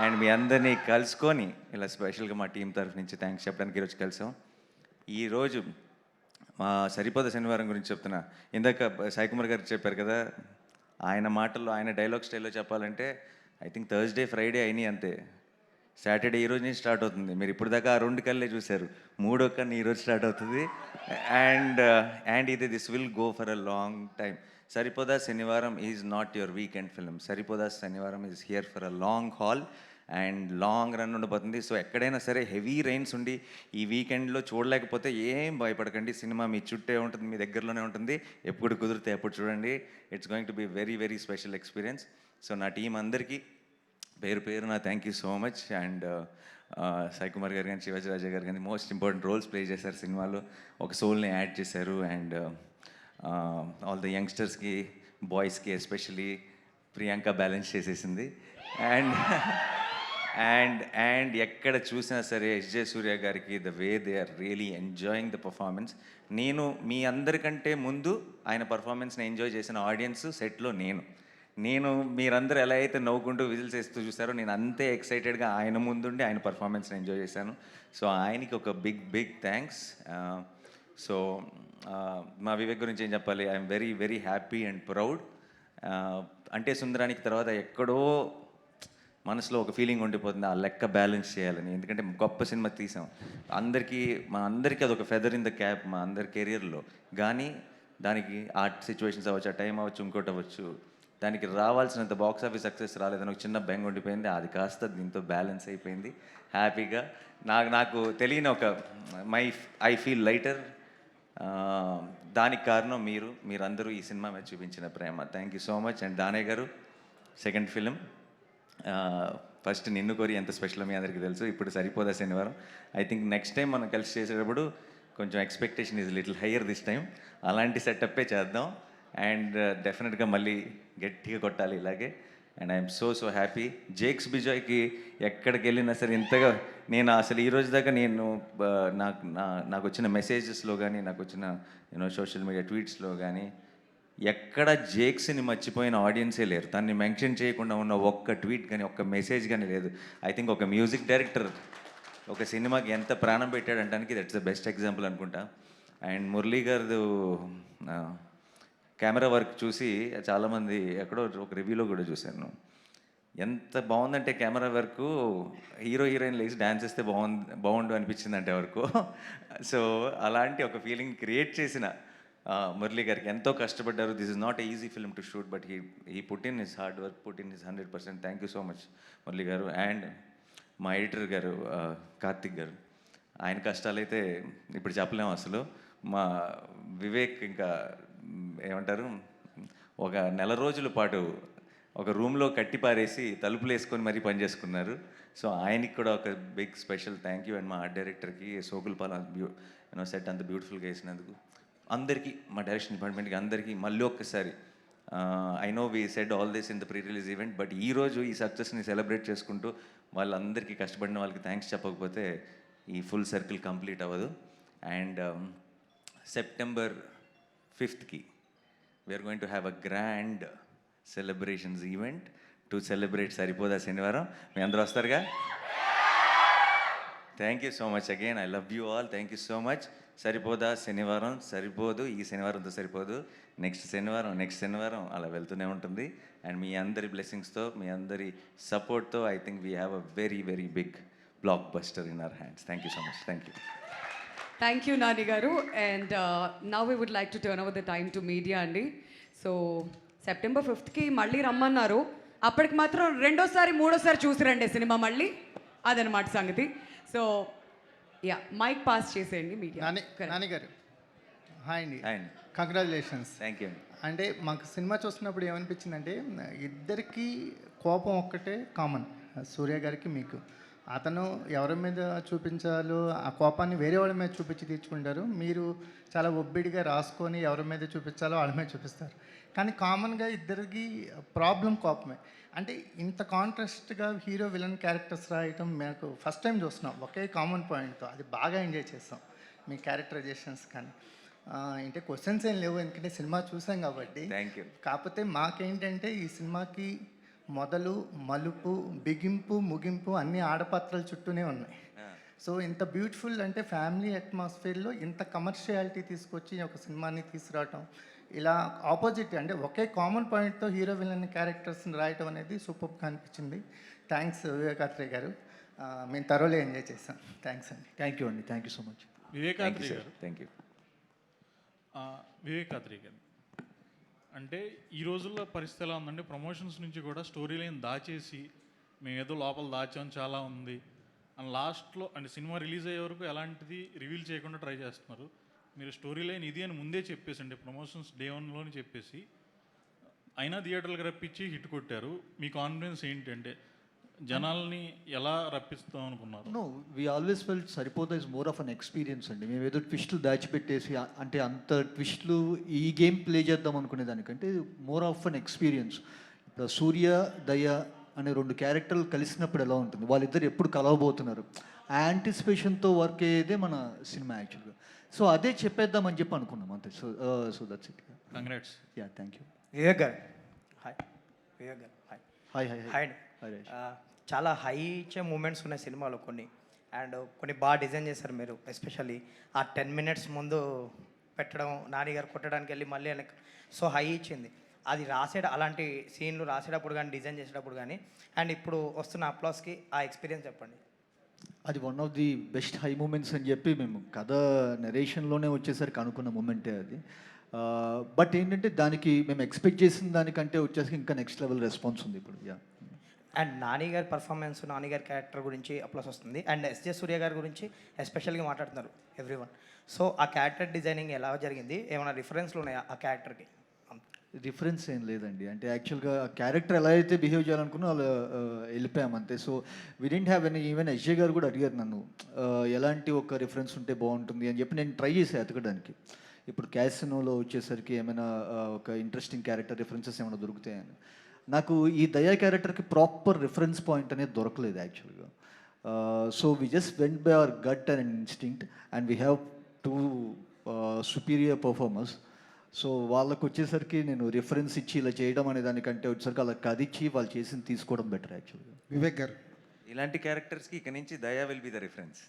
[SPEAKER 18] And మీ అందరినీ కలుసుకొని ఇలా స్పెషల్గా మా టీం తరఫు నుంచి థ్యాంక్స్ చెప్పడానికి ఈరోజు కలిసాం. ఈరోజు మా సరిపోదా శనివారం గురించి చెప్తున్నా. ఇందాక సాయి కుమార్ గారు చెప్పారు కదా, ఆయన మాటల్లో ఆయన డైలాగ్ స్టైల్లో చెప్పాలంటే ఐ థింక్ థర్స్డే ఫ్రైడే అయినాయి అంతే. సాటర్డే ఈరోజు నుంచి స్టార్ట్ అవుతుంది. మీరు ఇప్పుడు దాకా ఆ 2 కళ్ళే చూశారు, 3వ కన్ను ఈరోజు స్టార్ట్ అవుతుంది. And this will go for a long time. Saripoda Shanivaram is not your weekend film. Saripoda Shanivaram is here for a long haul and long run ఉండబోతుంది. సో ఎక్కడైనా సరే హెవీ రెయిన్స్ ఉండి ఈ వీకెండ్లో చూడలేకపోతే ఏం భయపడకండి, సినిమా మీ చుట్టే ఉంటుంది, మీ దగ్గరలోనే ఉంటుంది. ఎప్పుడు కుదిరితే అప్పుడు చూడండి. It's going to be very very special experience. So నా టీం అందరికీ పేరున thank you so much. And Sai Kumar గారు కానీ, శివాజీ రాజా గారు కానీ మోస్ట్ ఇంపార్టెంట్ రోల్స్ ప్లే చేశారు సినిమాలో, ఒక సోల్ని యాడ్ చేశారు. అండ్ ఆల్ ద యంగ్స్టర్స్కి, బాయ్స్కి ఎస్పెషలీ ప్రియాంక బ్యాలెన్స్ చేసేసింది. అండ్ ఎక్కడ చూసినా సరే ఎస్జే సూర్య గారికి the way they are really enjoying the performance. నేను మీ అందరికంటే ముందు ఆయన పర్ఫార్మెన్స్ని ఎంజాయ్ చేసిన ఆడియన్స్ సెట్లో నేను మీరందరూ ఎలా అయితే నవ్వుకుంటూ విజిల్స్ వేస్తూ చూసారో నేను అంతే ఎక్సైటెడ్గా ఆయన ముందుండి ఆయన పర్ఫార్మెన్స్ని ఎంజాయ్ చేశాను. సో ఆయనకి ఒక బిగ్ థ్యాంక్స్. సో మా వివేక్ గురించి ఏం చెప్పాలి, I'm very very happy and proud. అంటే సుందరానికి తర్వాత ఎక్కడో మనసులో ఒక ఫీలింగ్ ఉండిపోతుంది, ఆ లెక్క బ్యాలెన్స్ చేయాలని. ఎందుకంటే గొప్ప సినిమా తీసాం, మా అందరికీ అదొక ఫెదర్ ఇన్ ద క్యాప్ మా అందరి కెరియర్లో. కానీ దానికి ఆర్ట్ సిచ్యువేషన్స్ అవ్వచ్చు, ఆ టైం అవ్వచ్చు, ఇంకోటి అవ్వచ్చు, దానికి రావాల్సినంత బాక్స్ ఆఫీస్ సక్సెస్ రాలేదని ఒక చిన్న బెంగ ఉండిపోయింది. అది కాస్త దీంతో బ్యాలెన్స్ అయిపోయింది హ్యాపీగా. నాకు తెలియని ఒక ఐ ఫీల్ లైటర్. దానికి కారణం మీరందరూ ఈ సినిమా మీద చూపించిన ప్రేమ. Thank you so much. And Danayya garu second film, first నిన్ను కోరి ఎంత స్పెషల్ మీ అందరికీ తెలుసు. ఇప్పుడు సరిపోదా శనివారం. ఐ థింక్ నెక్స్ట్ టైం మనం కలిసి చేసేటప్పుడు కొంచెం expectation is little higher this time. అలాంటి సెటప్పే చేద్దాం. అండ్ డెఫినెట్గా మళ్ళీ గట్టిగా కొట్టాలి ఇలాగే. And I'm so happy. Jakes బిజాయ్కి ఎక్కడికి వెళ్ళినా సరే ఇంతగా నేను అసలు ఈ రోజు దాకా నేను నాకు వచ్చిన మెసేజెస్లో కానీ నాకు వచ్చిన సోషల్ మీడియా ట్వీట్స్లో కానీ ఎక్కడ జేక్స్ని మర్చిపోయిన ఆడియన్సే లేరు. తన్ని మెన్షన్ చేయకుండా ఉన్న ఒక్క ట్వీట్ కానీ ఒక్క మెసేజ్ కానీ లేదు. ఐ థింక్ ఒక మ్యూజిక్ డైరెక్టర్ ఒక సినిమాకి ఎంత ప్రాణం పెట్టాడంటానికి దట్స్ ద బెస్ట్ ఎగ్జాంపుల్ అనుకుంటా. అండ్ మురళీ గారు కెమెరా వర్క్ చూసి చాలామంది ఎక్కడో ఒక రివ్యూలో కూడా చూశాను. ఎంత బాగుందంటే కెమెరా వర్క్ హీరోయిన్ లేచి డ్యాన్స్ చేస్తే బాగుండు అనిపించిందంటే వరకు. సో అలాంటి ఒక ఫీలింగ్ క్రియేట్ చేసిన మురళీ గారికి ఎంతో కష్టపడ్డారు. This is not a easy film to shoot, but he put in his hard work, put in his 100%. Thank you so much Murali గారు. అండ్ మా ఎడిటర్ గారు కార్తిక్ గారు, ఆయన కష్టాలైతే ఇప్పుడు చెప్పలేము అసలు. మా వివేక్ ఇంకా ఏమంటారు, ఒక నెల రోజుల పాటు ఒక రూమ్లో కట్టి పారేసి తలుపులు వేసుకొని మరీ పనిచేసుకున్నారు. సో ఆయనకి కూడా ఒక big special thank you. And మా ఆర్ట్ డైరెక్టర్కి సోకుల్పాల్ సెట్ అంత బ్యూటిఫుల్గా వేసినందుకు అందరికీ, మా డైరెక్షన్ డిపార్ట్మెంట్కి అందరికీ మళ్ళీ ఒక్కసారి I know we said all this in the pre release event, but ఈరోజు ఈ సక్సెస్ని సెలబ్రేట్ చేసుకుంటూ వాళ్ళందరికీ కష్టపడిన వాళ్ళకి థ్యాంక్స్ చెప్పకపోతే ఈ ఫుల్ సర్కిల్ కంప్లీట్ అవ్వదు. And September 5th we are going to have a grand celebrations event to celebrate Saripoda Shanivaram. మీ అందరూ వస్తారుగా? Thank you so much again. I love you all. Thank you so much. Saripoda Shanivaram సరిపోదు, ఈ శనివారంతో సరిపోదు, next శనివారం అలా వెళ్తూనే ఉంటుంది. అండ్ మీ అందరి బ్లెస్సింగ్స్తో, మీ అందరి సపోర్ట్తో I think we have a very very big blockbuster in our hands. Thank you so much. Thank you.
[SPEAKER 2] Thank you Nani garu. And now we would like to turn over the time to media అండి. So September 5th మళ్ళీ రమ్మన్నారు. అప్పటికి మాత్రం రెండోసారి మూడోసారి చూసిరండి cinema మళ్ళీ, అదనమాట సంగతి. సో యా, మైక్ పాస్ చేసేయండి మీడియా.
[SPEAKER 19] నాని గారు హాయ్ అండి.
[SPEAKER 18] హాయ్ అండి.
[SPEAKER 19] కంగ్రాచులేషన్స్.
[SPEAKER 18] Thank you.
[SPEAKER 19] అంటే మాకు సినిమా చూస్తున్నప్పుడు ఏమనిపించిందంటే ఇద్దరికి కోపం ఒక్కటే కామన్, సూర్య గారికి మీకు. అతను ఎవరి మీద చూపించాలో ఆ కోపాన్ని వేరే వాళ్ళ మీద చూపించి తీర్చుకుంటారు, మీరు చాలా ఒబ్బిడిగా రాసుకొని ఎవరి మీద చూపించాలో వాళ్ళ మీద చూపిస్తారు. కానీ కామన్గా ఇద్దరికి ప్రాబ్లం కోపమే. అంటే ఇంత కాంట్రాస్ట్గా హీరో విలన్ క్యారెక్టర్స్ రాయటం మేము ఫస్ట్ టైం చూస్తున్నాం ఒకే కామన్ పాయింట్తో. అది బాగా ఎంజాయ్ చేస్తాం మీ క్యారెక్టరైజేషన్స్. కానీ అంటే క్వశ్చన్స్ ఏం లేవు, ఎందుకంటే సినిమా చూసాం కాబట్టి.
[SPEAKER 18] Thank you.
[SPEAKER 19] కాకపోతే మాకేంటంటే ఈ సినిమాకి మొదలు మలుపు బిగింపు ముగింపు అన్ని ఆడపాత్రల చుట్టూనే ఉన్నాయి. సో ఇంత బ్యూటిఫుల్ అంటే ఫ్యామిలీ అట్మాస్ఫియర్లో ఇంత కమర్షియాలిటీ తీసుకొచ్చి ఒక సినిమాని తీసుకురావటం, ఇలా ఆపోజిట్ అంటే ఒకే కామన్ పాయింట్తో హీరో విలన్ క్యారెక్టర్స్ని రాయటం అనేది సూపర్గా అనిపించింది. థ్యాంక్స్ వివేకాత్రేయ గారు, మేము థరోలీ ఎంజాయ్ చేసాం. థ్యాంక్స్ అండి.
[SPEAKER 16] థ్యాంక్ యూ అండి. Thank you so much.
[SPEAKER 5] Vivek Athreya గారు.
[SPEAKER 18] Thank you.
[SPEAKER 5] వివేకాత్రేయ గారు, అంటే ఈ రోజుల్లో పరిస్థితి ఎలా ఉందంటే ప్రమోషన్స్ నుంచి కూడా స్టోరీ లైన్ దాచేసి మేము ఏదో లోపల దాచాం చాలా ఉంది అని లాస్ట్లో అంటే సినిమా రిలీజ్ అయ్యే వరకు ఎలాంటిది రివీల్ చేయకుండా ట్రై చేస్తున్నారు. మీరు స్టోరీ లైన్ ఇది అని ముందే చెప్పేసి అంటే ప్రమోషన్స్ డే 1లోనే చెప్పేసి అయినా థియేటర్లకు రప్పించి హిట్ కొట్టారు. మీ కాన్ఫిడెన్స్ ఏంటి, అంటే జనాల్ని ఎలా రప్పిస్తాం అనుకున్నారు?
[SPEAKER 16] No, we always felt Saripodhaa is more of an experience అండి. మేము ఏదో ట్విస్టులు దాచిపెట్టేసి అంటే అంత ట్విస్టులు ఈ గేమ్ ప్లే చేద్దాం అనుకునే దానికంటే మోర్ ఆఫ్ అన్ ఎక్స్పీరియన్స్. ఇప్పుడు సూర్య దయ అనే రెండు క్యారెక్టర్లు కలిసినప్పుడు ఎలా ఉంటుంది, వాళ్ళిద్దరు ఎప్పుడు కలవబోతున్నారు, ఆ యాంటిసిపేషన్తో వర్క్ అయ్యేదే మన సినిమా యాక్చువల్గా. సో అదే చెప్పేద్దామని చెప్పి అనుకున్నాం అంతే. So that's it.
[SPEAKER 5] Congrats.
[SPEAKER 16] Yeah, thank you.
[SPEAKER 10] Vivek గారు హాయ్. వివేక్ గారు హాయ్.
[SPEAKER 16] Hi hi
[SPEAKER 10] hi. చాలా హై ఇచ్చే మూమెంట్స్ ఉన్నాయి సినిమాలో కొన్ని, అండ్ కొన్ని బాగా డిజైన్ చేశారు మీరు. ఎస్పెషల్లీ ఆ 10 minutes ముందు పెట్టడం, నాని గారు కొట్టడానికి వెళ్ళి మళ్ళీ వెనక్కి, సో హై ఇచ్చింది. అది అలాంటి సీన్లు రాసేటప్పుడు కానీ డిజైన్ చేసేటప్పుడు కానీ, అండ్ ఇప్పుడు వస్తున్న అప్లాస్కి ఆ ఎక్స్పీరియన్స్ చెప్పండి.
[SPEAKER 16] అది one of the best high moments అని చెప్పి మేము కథ నరేషన్లోనే వచ్చేసరికి అనుకున్న మూమెంటే అది. బట్ ఏంటంటే దానికి మేము ఎక్స్పెక్ట్ చేసిన దానికంటే వచ్చేసరికి ఇంకా నెక్స్ట్ లెవెల్ రెస్పాన్స్ ఉంది ఇప్పుడు. యా.
[SPEAKER 10] అండ్ నాని గారి పర్ఫార్మెన్స్, నాని గారి క్యారెక్టర్ గురించి అప్లాస్ వస్తుంది, అండ్ ఎస్జే సూర్య గారి గురించి ఎస్పెషల్గా మాట్లాడుతున్నారు ఎవ్రీవన్. సో ఆ క్యారెక్టర్ డిజైనింగ్ ఎలా జరిగింది, ఏమైనా రిఫరెన్స్లు ఉన్నాయా ఆ క్యారెక్టర్కి?
[SPEAKER 16] రిఫరెన్స్ ఏం లేదండి. అంటే యాక్చువల్గా క్యారెక్టర్ ఎలా అయితే బిహేవ్ చేయాలనుకున్నా అలా వెళ్ళిపోయాం అంతే. So we didn't have any. Even SJ గారు కూడా అడిగారు నన్ను ఎలాంటి ఒక రిఫరెన్స్ ఉంటే బాగుంటుంది అని చెప్పి నేను ట్రై చేసాను ఎతకడానికి. ఇప్పుడు క్యాసినోలో వచ్చేసరికి ఏమైనా ఒక ఇంట్రెస్టింగ్ క్యారెక్టర్ రిఫరెన్సెస్ ఏమైనా దొరుకుతాయని. నాకు ఈ దయా క్యారెక్టర్కి ప్రాపర్ రిఫరెన్స్ పాయింట్ అనేది దొరకలేదు యాక్చువల్గా. So we just went by our gut and instinct and we have two superior performers. So వాళ్ళకు వచ్చేసరికి నేను రిఫరెన్స్ ఇచ్చి ఇలా చేయడం అనే దానికంటే వచ్చేసరికి అలా కదిచ్చి వాళ్ళు చేసింది తీసుకోవడం బెటర్ యాక్చువల్గా.
[SPEAKER 20] వివేక్ గారు,
[SPEAKER 18] ఇలాంటి క్యారెక్టర్స్కి ఇక నుంచి దయా will be the reference.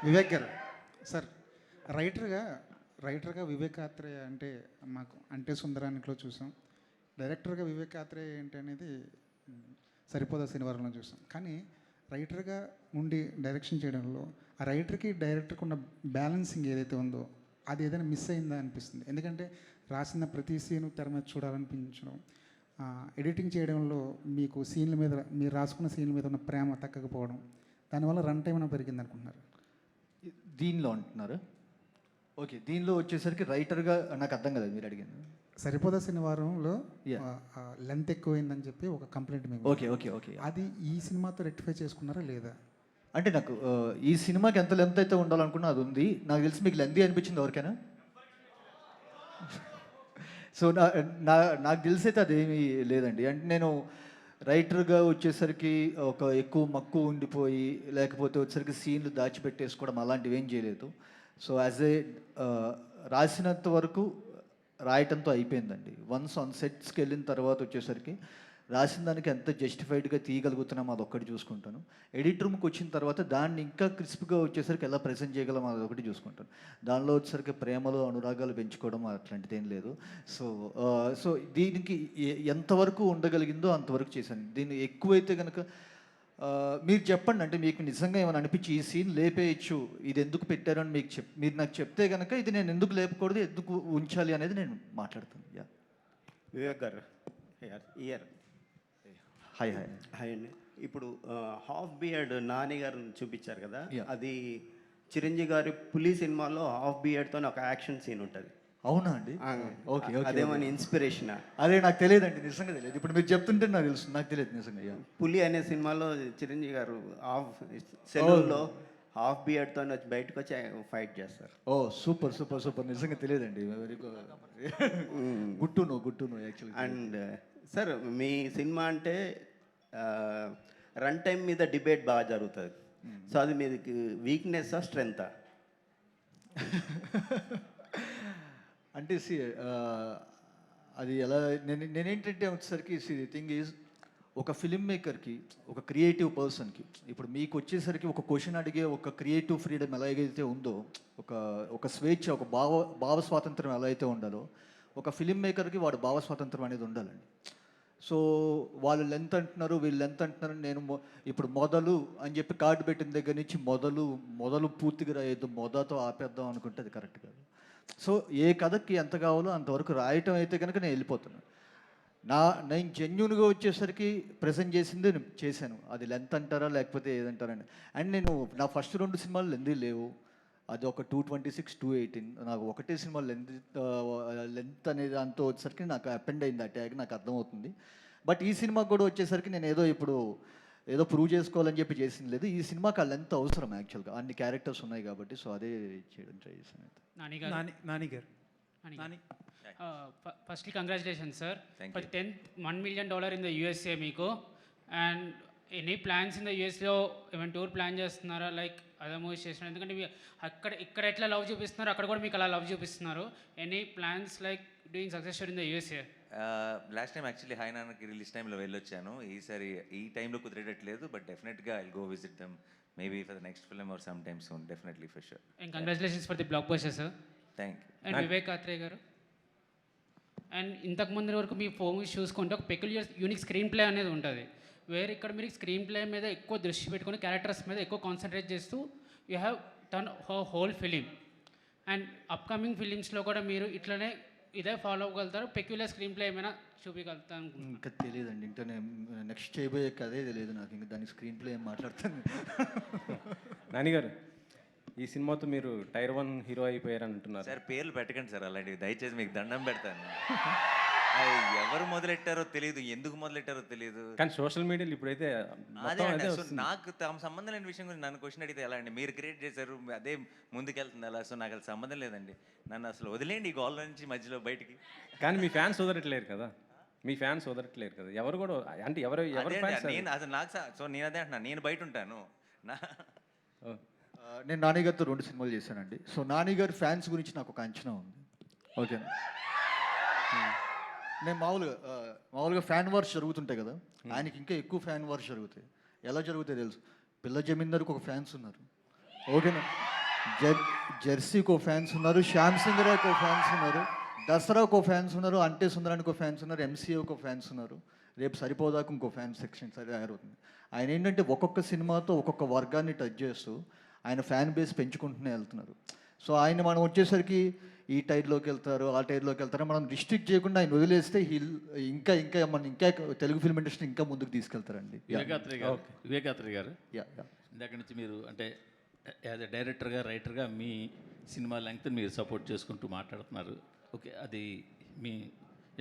[SPEAKER 20] Vivek గారు సార్, రైటర్గా వివేక్ ఆత్రేయ అంటే మాకు అంటే సుందరానికిలో చూసాం. డైరెక్టర్గా వివేక్ ఆత్రేయ ఏంటి అనేది సరిపోదా శనివారంలో చూసాం. కానీ రైటర్గా ఉండి డైరెక్షన్ చేయడంలో ఆ రైటర్కి డైరెక్టర్కి ఉన్న బ్యాలెన్సింగ్ ఏదైతే ఉందో అది ఏదైనా మిస్ అయిందా అనిపిస్తుంది. ఎందుకంటే రాసిన ప్రతి సీను తెర మీద చూడాలనిపించడం, ఎడిటింగ్ చేయడంలో మీకు సీన్ల మీద మీరు రాసుకున్న సీన్ల మీద ఉన్న ప్రేమ తగ్గకపోవడం, దానివల్ల రన్ టైం అయినా పెరిగింది అనుకుంటున్నారు.
[SPEAKER 16] దీనిలో అంటున్నారు. ఓకే, దీనిలో వచ్చేసరికి రైటర్గా నాకు అర్థం కదా మీరు అడిగింది.
[SPEAKER 20] సరిపోదా శనివారంలో లెంత్ ఎక్కువైందని చెప్పి ఒక కంప్లైంట్ మేము.
[SPEAKER 16] ఓకే ఓకే ఓకే,
[SPEAKER 20] అది ఈ సినిమాతో రెక్టిఫై చేసుకున్నారా లేదా?
[SPEAKER 16] అంటే నాకు ఈ సినిమాకి ఎంత లెంత్ అయితే ఉండాలనుకున్నా అది ఉంది. నాకు తెలిసి మీకు లెంతీ అనిపించింది ఎవరికైనా? సో నాకు తెలిసి అయితే అదేమీ లేదండి. అంటే నేను రైటర్గా వచ్చేసరికి ఒక ఎక్కువ మక్కువ ఉండిపోయి లేకపోతే వచ్చేసరికి సీన్లు దాచిపెట్టేసుకోవడం అలాంటివి ఏం చేయలేదు. సో యాజ్ ఏ రాసినంత వరకు రాయటంతో అయిపోయిందండి. వన్స్ ఆన్ సెట్స్కి వెళ్ళిన తర్వాత వచ్చేసరికి రాసిన దానికి ఎంత జస్టిఫైడ్గా తీయగలుగుతున్నాం అదొక్కటి చూసుకుంటాను. ఎడిట్ రూమ్కి వచ్చిన తర్వాత దాన్ని ఇంకా క్రిస్ప్గా వచ్చేసరికి ఎలా ప్రజెంట్ చేయగలం అదొకటి చూసుకుంటాను. దానిలో వచ్చేసరికి ప్రేమలు అనురాగాలు పెంచుకోవడం అట్లాంటిది ఏం లేదు. సో దీనికి ఎంతవరకు ఉండగలిగిందో అంతవరకు చేశాను. దీన్ని ఎక్కువైతే కనుక మీరు చెప్పండి, అంటే మీకు నిజంగా ఏమైనా అనిపించి ఈ సీన్ లేపేయచ్చు, ఇది ఎందుకు పెట్టారు అని మీరు నాకు చెప్తే కనుక ఇది నేను ఎందుకు లేపకూడదు, ఎందుకు ఉంచాలి అనేది నేను మాట్లాడతాను. యా
[SPEAKER 21] వివేక్ గారు, ఇయర్
[SPEAKER 16] హాయ్ హాయ్
[SPEAKER 21] హాయ్ అండి. ఇప్పుడు హాఫ్ బియర్డ్ నాని గారిని చూపించారు కదా, అది చిరంజీవి గారి పులి సినిమాలో హాఫ్ బియర్డ్తో ఒక యాక్షన్ సీన్ ఉంటుంది.
[SPEAKER 16] అవునా అండి? ఓకే ఓకే,
[SPEAKER 21] అదేమని ఇన్స్పిరేషన్?
[SPEAKER 16] అదే నాకు తెలియదండి, నిజంగా తెలియదు. ఇప్పుడు మీరు చెప్తుంటే నాకు తెలుసు, నాకు తెలియదు నిజంగా.
[SPEAKER 21] పులి అనే సినిమాలో చిరంజీవి గారు సెలవుల్లో హాఫ్ బియర్డ్తో వచ్చి బయటకు వచ్చి ఫైట్ చేస్తారు.
[SPEAKER 16] ఓ సూపర్ సూపర్ సూపర్, నిజంగా తెలియదండి. Very good to know actually.
[SPEAKER 21] And sir, me cinema అంటే రన్ టైం మీద డిబేట్ బాగా జరుగుతుంది. సో అది మీది వీక్నెస్సా స్ట్రెంగ్తా?
[SPEAKER 16] అంటే అది ఎలా నేనేంటంటే వచ్చేసరికి థింగ్ ఈజ్ ఒక ఫిల్మ్ మేకర్కి, ఒక క్రియేటివ్ పర్సన్కి, ఇప్పుడు మీకు వచ్చేసరికి ఒక క్వశ్చన్ అడిగే ఒక క్రియేటివ్ ఫ్రీడమ్ ఎలాగైతే ఉందో, ఒక స్వేచ్ఛ, ఒక భావ స్వాతంత్రం ఎలా అయితే ఉండాలో, ఒక ఫిల్మ్ మేకర్కి వాడు భావ స్వాతంత్రం అనేది ఉండాలండి. సో వాళ్ళు లెంత్ అంటున్నారు, వీళ్ళు లెంత్ అంటున్నారు. నేను ఇప్పుడు మొదలు అని చెప్పి కార్డు పెట్టిన దగ్గర నుంచి మొదలు పూర్తిగా రాయొద్దు, మొదతో ఆపేద్దాం అనుకుంటే అది కరెక్ట్ కాదు. సో ఏ కథకి ఎంత కావాలో అంతవరకు రాయటం అయితే కనుక నేను వెళ్ళిపోతున్నాను. నేను జెన్యున్గా వచ్చేసరికి ప్రజెంట్ చేసిందే నేను చేశాను. అది లెంత్ అంటారా లేకపోతే ఏదంటారండి. అండ్ నేను నా ఫస్ట్ 2 సినిమాలు లెంత్ లేవు. అది ఒక 226, 218. నాకు ఒకటే సినిమా లెంత్ అనేది అంతా వచ్చేసరికి నాకు అపెండ్ అయింది. ఆ ట్యాగ్ నాకు అర్థమవుతుంది. బట్ ఈ సినిమాకి కూడా వచ్చేసరికి నేను ఏదో ప్రూవ్ చేసుకోవాలని చెప్పి చేసింది లేదు. ఈ సినిమాకి ఆ లెంత్ అవసరం యాక్చువల్గా, అన్ని క్యారెక్టర్స్ ఉన్నాయి కాబట్టి. సో అదే చేయడం ట్రై చేశాను.
[SPEAKER 20] నాని గారు,
[SPEAKER 22] firstly congratulation sir for $1 million in the USA మీకు. And any plans in the యూఎస్లో ఏమైనా టూర్ ప్లాన్ చేస్తున్నారా లైక్ అదర్ మూవీస్ చేస్తున్నారు? ఎందుకంటే ఇక్కడ ఎట్లా లవ్ చూపిస్తున్నారు అక్కడ కూడా మీకు అలా లవ్ చూపిస్తున్నారు. Any plans like doing success story in the USA?
[SPEAKER 18] Last time actually hi నాన్నకి రిలీజ్ టైంలో వెళ్ళొచ్చాను. ఈసారి ఈ టైంలో కుదిరేటట్లేదు, బట్ డెఫినెట్గా I go visit them maybe for the next film or some time soon, definitely for sure.
[SPEAKER 22] And congratulations for the blockbuster sir.
[SPEAKER 18] Thank you.
[SPEAKER 22] And Vivek Athreya గారు, and ఇంతకుముందు వరకు మీ మూవీస్ చూసుకుంటే ఒక పెక్యులియర్ యూనిక్ స్క్రీన్ ప్లే అనేది ఉంటుంది. వేరే ఇక్కడ మీరు స్క్రీన్ ప్లే మీద ఎక్కువ దృష్టి పెట్టుకొని క్యారెక్టర్స్ మీద ఎక్కువ కాన్సన్ట్రేట్ చేస్తూ you have turn whole film. And upcoming ఫిలిమ్స్లో కూడా మీరు ఇట్లనే ఇదే ఫాలో అవ్వగలుగుతారు? పెక్యులర్ స్క్రీన్ ప్లే ఏమైనా చూపించగలుగుతాను అనుకుంటున్నాను.
[SPEAKER 16] ఇంకా తెలియదండి, ఇంకా నేను నెక్స్ట్ చేయబోయే కదే తెలియదు నాకు. ఇంకా దానికి స్క్రీన్ ప్లే ఏం మాట్లాడతాను.
[SPEAKER 23] నానిగారు, ఈ సినిమాతో మీరు టైర్ 1 హీరో అయిపోయారని అంటున్నారు
[SPEAKER 18] సార్. పేర్లు పెట్టకండి సార్ అలాంటివి, దయచేసి మీకు దండం పెడతాను. ఎవరు మొదలెట్టారో తెలియదు, ఎందుకు మొదలెట్టారో తెలియదు.
[SPEAKER 23] కానీ సోషల్ మీడియాలో ఇప్పుడైతే
[SPEAKER 18] అదే నాకు సంబంధం లేని విషయం గురించి నన్ను క్వశ్చన్ అడిగితే ఎలా అండి? మీరు క్రియేట్ చేశారు, అదే ముందుకెళ్తుంది అలా. సో నాకు అసలు సంబంధం లేదండి. నన్ను అసలు వదిలేండి ఈ గోల్ నుంచి మధ్యలో బయటికి.
[SPEAKER 23] కానీ మీ ఫ్యాన్స్ వదలట్లేరు కదా. మీ ఫ్యాన్స్ వదలట్లేరు కదా, ఎవరు కూడా అంటే ఎవరు
[SPEAKER 18] అదే
[SPEAKER 23] ఫ్యాన్స్
[SPEAKER 18] నేను అసలు నాకు సో నేను అదే అంటున్నా, నేను బయట ఉంటాను నా
[SPEAKER 16] నేను నాని గారితో 2 సినిమాలు చేశానండి. సో నాని గారి ఫ్యాన్స్ గురించి నాకు ఒక అంచనా ఉంది. ఓకేనా? నేను మామూలుగా ఫ్యాన్ వార్స్ జరుగుతుంటాయి కదా, ఆయనకి ఇంకా ఎక్కువ ఫ్యాన్ వార్స్ జరుగుతాయి. ఎలా జరుగుతాయి తెలుసు? పిల్ల జమీందార్కి ఒక ఫ్యాన్స్ ఉన్నారు. ఓకేనా? జెర్సీకి ఒక ఫ్యాన్స్ ఉన్నారు, శ్యామ్ సింగరాకి ఒక ఫ్యాన్స్ ఉన్నారు, దసరాకు ఒక ఫ్యాన్స్ ఉన్నారు, అంటే సుందరానికి ఒక ఫ్యాన్స్ ఉన్నారు, ఎంసీఏకి ఒక ఫ్యాన్స్ ఉన్నారు. రేపు సరిపోదాకు ఇంకో ఫ్యాన్ సెక్షన్ తయారవుతుంది. ఆయన ఏంటంటే ఒక్కొక్క సినిమాతో ఒక్కొక్క వర్గాన్ని టచ్ చేస్తూ ఆయన ఫ్యాన్ బేస్ పెంచుకుంటూనే వెళ్తున్నారు. సో ఆయన మనం వచ్చేసరికి ఈ టైర్లోకి వెళ్తారు, ఆ టైర్లోకి వెళ్తారు, మనం రిస్ట్రిక్ట్ చేయకుండా ఆయన వదిలేస్తే ఇంకా తెలుగు ఫిల్మ్ ఇండస్ట్రీ ఇంకా ముందుకు తీసుకెళ్తారండి.
[SPEAKER 4] వివేకాత్రి గారు ఇందాక నుంచి మీరు అంటే యాజ్ ఎ డైరెక్టర్గా, రైటర్గా మీ సినిమా లెంగ్త్ మీరు సపోర్ట్ చేసుకుంటూ మాట్లాడుతున్నారు. ఓకే, అది మీ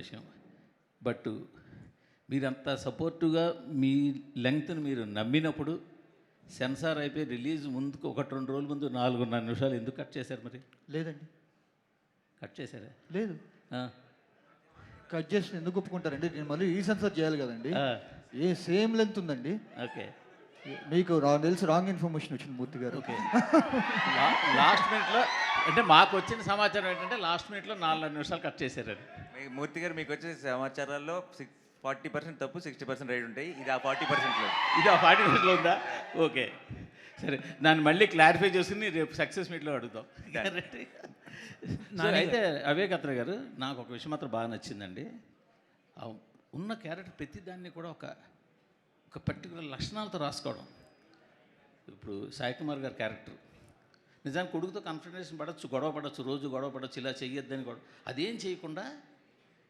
[SPEAKER 4] విషయం. బట్ మీరంత సపోర్టుగా మీ లెంగ్త్ని మీరు నమ్మినప్పుడు సెన్సార్ అయిపోయి రిలీజ్ ముందుకు 1-2 రోజుల ముందు 4.5 నిమిషాలు ఎందుకు కట్ చేశారు? మరి
[SPEAKER 16] లేదండి,
[SPEAKER 4] కట్ చేశారా?
[SPEAKER 16] లేదు. కట్ చేసి ఎందుకు ఒప్పుకుంటారండి? నేను మళ్ళీ రీసెన్సర్ చేయాలి కదండి. సేమ్ లెంత్ ఉందండి.
[SPEAKER 4] ఓకే,
[SPEAKER 16] మీకు తెలిసి రాంగ్ ఇన్ఫర్మేషన్ వచ్చింది మూర్తి గారు.
[SPEAKER 4] ఓకే, లాస్ట్ మినిట్లో అంటే మాకు వచ్చిన సమాచారం ఏంటంటే లాస్ట్ మినిట్లో 4.5 నిమిషాలు కట్ చేశారని.
[SPEAKER 18] మూర్తి గారు మీకు వచ్చే సమాచారాల్లో 40% తప్పు, 60% రైట్ ఉంటాయి. ఇది ఆ 40%లో,
[SPEAKER 4] ఇది ఆ 40%లో ఉందా? ఓకే, సరే, దాన్ని మళ్ళీ క్లారిఫై చేసుకుని రేపు సక్సెస్ మీట్లో అడుగుతాం. అయితే వివేకాత్రి గారు, నాకు ఒక విషయం మాత్రం బాగా నచ్చిందండి. ఉన్న క్యారెక్టర్ ప్రతిదాన్ని కూడా ఒక పర్టికులర్ లక్షణాలతో రాసుకోవడం. ఇప్పుడు సాయి కుమార్ గారి క్యారెక్టర్ నిజానికి కొడుకుతో కన్ఫ్రంటేషన్ పడవచ్చు, గొడవ పడవచ్చు, రోజు గొడవ పడవచ్చు, ఇలా చెయ్యొద్దని గొడవ, అదేం చేయకుండా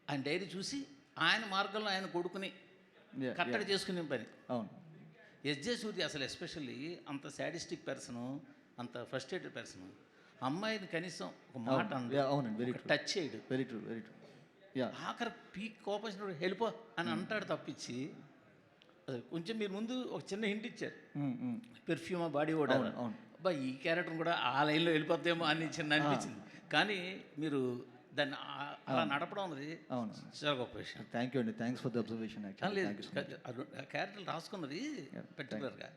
[SPEAKER 4] ఆయన డైరీ చూసి ఆయన మార్గంలో ఆయన కొడుకుని కట్టడి చేసుకునే పని.
[SPEAKER 16] అవును.
[SPEAKER 4] ఎస్జే సూర్య అసలు ఎస్పెషల్లీ అంత సాడిస్టిక్ పర్సను, అంత ఫ్రస్ట్రేటెడ్ పర్సను, అమ్మాయిని కనీసం ఒక మాట టచ్ చేయడు.
[SPEAKER 16] Very true, very true.
[SPEAKER 4] ఆఖరి పీక్ కోపం వెళ్ళిపో అని అంటాడు తప్పించి, కొంచెం మీరు ముందు ఒక చిన్న హింట్ ఇచ్చారు, పెర్ఫ్యూమ్ బాడీ కూడా. అబ్బా, ఈ క్యారెక్టర్ కూడా ఆ లైన్లో వెళ్ళిపోద్దేమో అని చిన్న అనిపించింది. కానీ మీరు దాన్ని అలా నడపడం అనేది చాలా గొప్ప విషయం.
[SPEAKER 16] థ్యాంక్ యూ అండి, థ్యాంక్స్ ఫర్ ద అబ్జర్వేషన్.
[SPEAKER 4] క్యారెక్టర్లు రాసుకున్నది పర్టికులర్గా.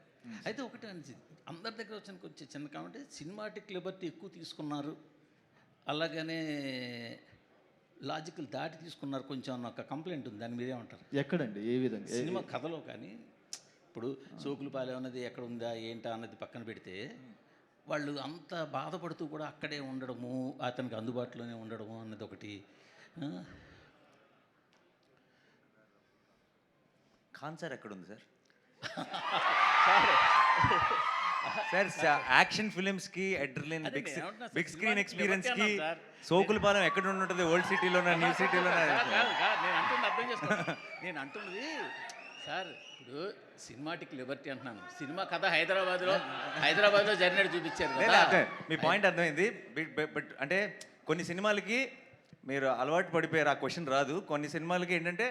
[SPEAKER 4] అయితే ఒకటే అనిపించింది, అందరి దగ్గర వచ్చిన కొంచెం చిన్న కామెంట్, సినిమాటిక్ లిబర్టీ ఎక్కువ తీసుకున్నారు, అలాగనే లాజికల్ దాటి తీసుకున్నారు కొంచెం అన్న ఒక కంప్లైంట్ ఉంది. దాని మీరేమంటారు?
[SPEAKER 16] ఎక్కడండి, ఏ విధంగా?
[SPEAKER 4] సినిమా కథలో కానీ ఇప్పుడు సోకులపాలెం అన్నది ఎక్కడ ఉందా ఏంటా అన్నది పక్కన పెడితే, వాళ్ళు అంత బాధపడుతూ కూడా అక్కడే ఉండడము, అతనికి అందుబాటులోనే ఉండడము అన్నది ఒకటి.
[SPEAKER 18] కాన్సర్ ఎక్కడుంది సార్? సార్ యాక్షన్ ఫిలిమ్స్కి, అడ్రిలిన్, బిగ్ స్క్రీన్ ఎక్స్పీరియన్స్కి సోకులపాలెం ఎక్కడ ఉంటుంది? ఓల్డ్ సిటీలోనా, న్యూ సిటీలోనా?
[SPEAKER 4] నేను అంటున్నది సార్, ఇప్పుడు సినిమాటిక్ లిబర్టీ అంటున్నాను, సినిమా కథ హైదరాబాద్లో జరిగినట్టు చూపించారు కదా.
[SPEAKER 18] మీ పాయింట్ అర్థమైంది. బట్ అంటే కొన్ని సినిమాలకి మీరు అలవాటు పడిపోయారు, ఆ క్వశ్చన్ రాదు. కొన్ని సినిమాలకి ఏంటంటే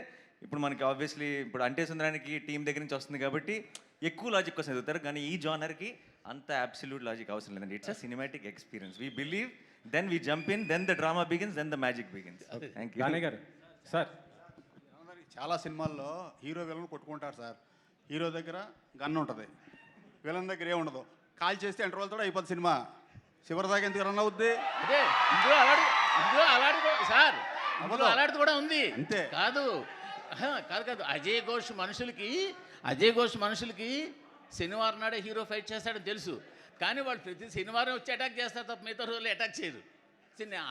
[SPEAKER 18] ఇప్పుడు మనకి ఆబ్వియస్లీ ఇప్పుడు అంటే సుందరానికి టీం దగ్గర నుంచి వస్తుంది కాబట్టి ఎక్కువ లాజిక్ కోసం చదువుతారు, కానీ ఈ జానర్కి అంత అబ్సల్యూట్ లాజిక్ అవసరం లేదండి. It's a cinematic experience. We believe, then we jump in, then the drama begins, then the magic begins. Thank you.
[SPEAKER 23] Nani గారు సార్,
[SPEAKER 15] చాలా సినిమాల్లో హీరో విలన్ కొట్టుకుంటారు సార్. హీరో దగ్గర గన్ ఉంటుంది, విలన్ దగ్గర ఏముండదు. కాల్ చేస్తే ఎంటర్ వాళ్ళతో అయిపోతుంది సినిమా. చివరి దాకా ఎందుకు రన్ అవుద్ది?
[SPEAKER 4] అదే అలాంటిది కూడా ఉంది. అంతే కాదు అజయ్ ఘోష్ మనుషులకి శనివారం నాడే హీరో ఫైట్ చేస్తాడని తెలుసు, కానీ వాళ్ళు ప్రతి శనివారం వచ్చి అటాక్ చేస్తారు తప్ప మిగతా రోజులు అటాక్ చేయరు.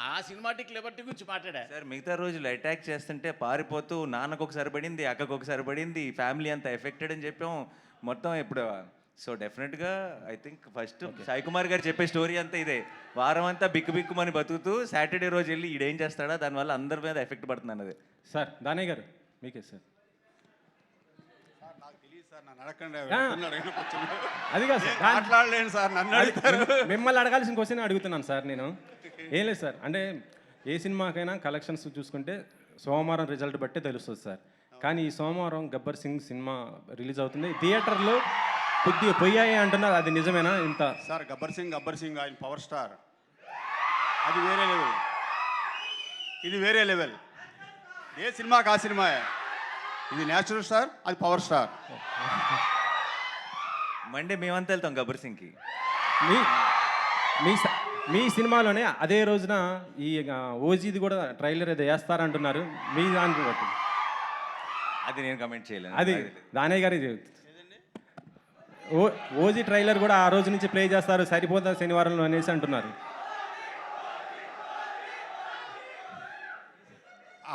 [SPEAKER 4] ఆ సినిమాటిక్ లిబర్టీ గురించి మాట్లాడా
[SPEAKER 18] సార్. మిగతా రోజులు అటాక్ చేస్తుంటే పారిపోతూ నాన్నకు ఒకసారి పడింది, అక్కకు ఒకసారి పడింది, ఫ్యామిలీ అంతా ఎఫెక్టెడ్ అని చెప్పాం మొత్తం ఇప్పుడు. సో డెఫినెట్గా I think first Sai Kumar గారు చెప్పే స్టోరీ అంతా ఇదే. వారం అంతా బిక్కుమని బతుకుతూ సాటర్డే రోజు వెళ్ళి ఈడేం చేస్తాడా, దానివల్ల అందరి మీద ఎఫెక్ట్ పడుతుంది అన్నది.
[SPEAKER 23] సార్ దానయ్య గారు మీకే సార్. అది కాదు సార్,
[SPEAKER 15] మాట్లాడలేను సార్, నన్ను అడుగుతారు.
[SPEAKER 23] మిమ్మల్ని అడగాల్సిన క్వశ్చన్ అడుగుతున్నాను సార్ నేను. ఏం లేదు సార్, అంటే ఏ సినిమాకైనా కలెక్షన్స్ చూసుకుంటే సోమవారం రిజల్ట్ బట్టే తెలుస్తుంది సార్. కానీ ఈ సోమవారం గబ్బర్ సింగ్ సినిమా రిలీజ్ అవుతుంది, థియేటర్లో కొద్దిగా పోయాయి అంటున్నారు, అది నిజమేనా? ఇంత
[SPEAKER 15] సార్ గబ్బర్ సింగ్ ఆయన పవర్ స్టార్, అది వేరే లెవెల్, ఇది వేరే లెవెల్. ఏ సినిమాకి ఆ సినిమా. ఇది న్యాచురల్ స్టార్, అది పవర్ స్టార్.
[SPEAKER 18] మండే మేమంతా వెళ్తాం గబ్బర్ సింగ్కి.
[SPEAKER 23] మీ మీ స- మీ సినిమాలోనే అదే రోజున ఈ ఓజీది కూడా ట్రైలర్ ఏదో వేస్తారంటున్నారు మీ దానికి బట్టి.
[SPEAKER 18] అది నేను కమెంట్ చేయలేను.
[SPEAKER 23] అది దానయ్య గారి ఓజీ ట్రైలర్ కూడా ఆ రోజు నుంచి ప్లే చేస్తారు సరిపోతా శనివారంలో అనేసి అంటున్నారు.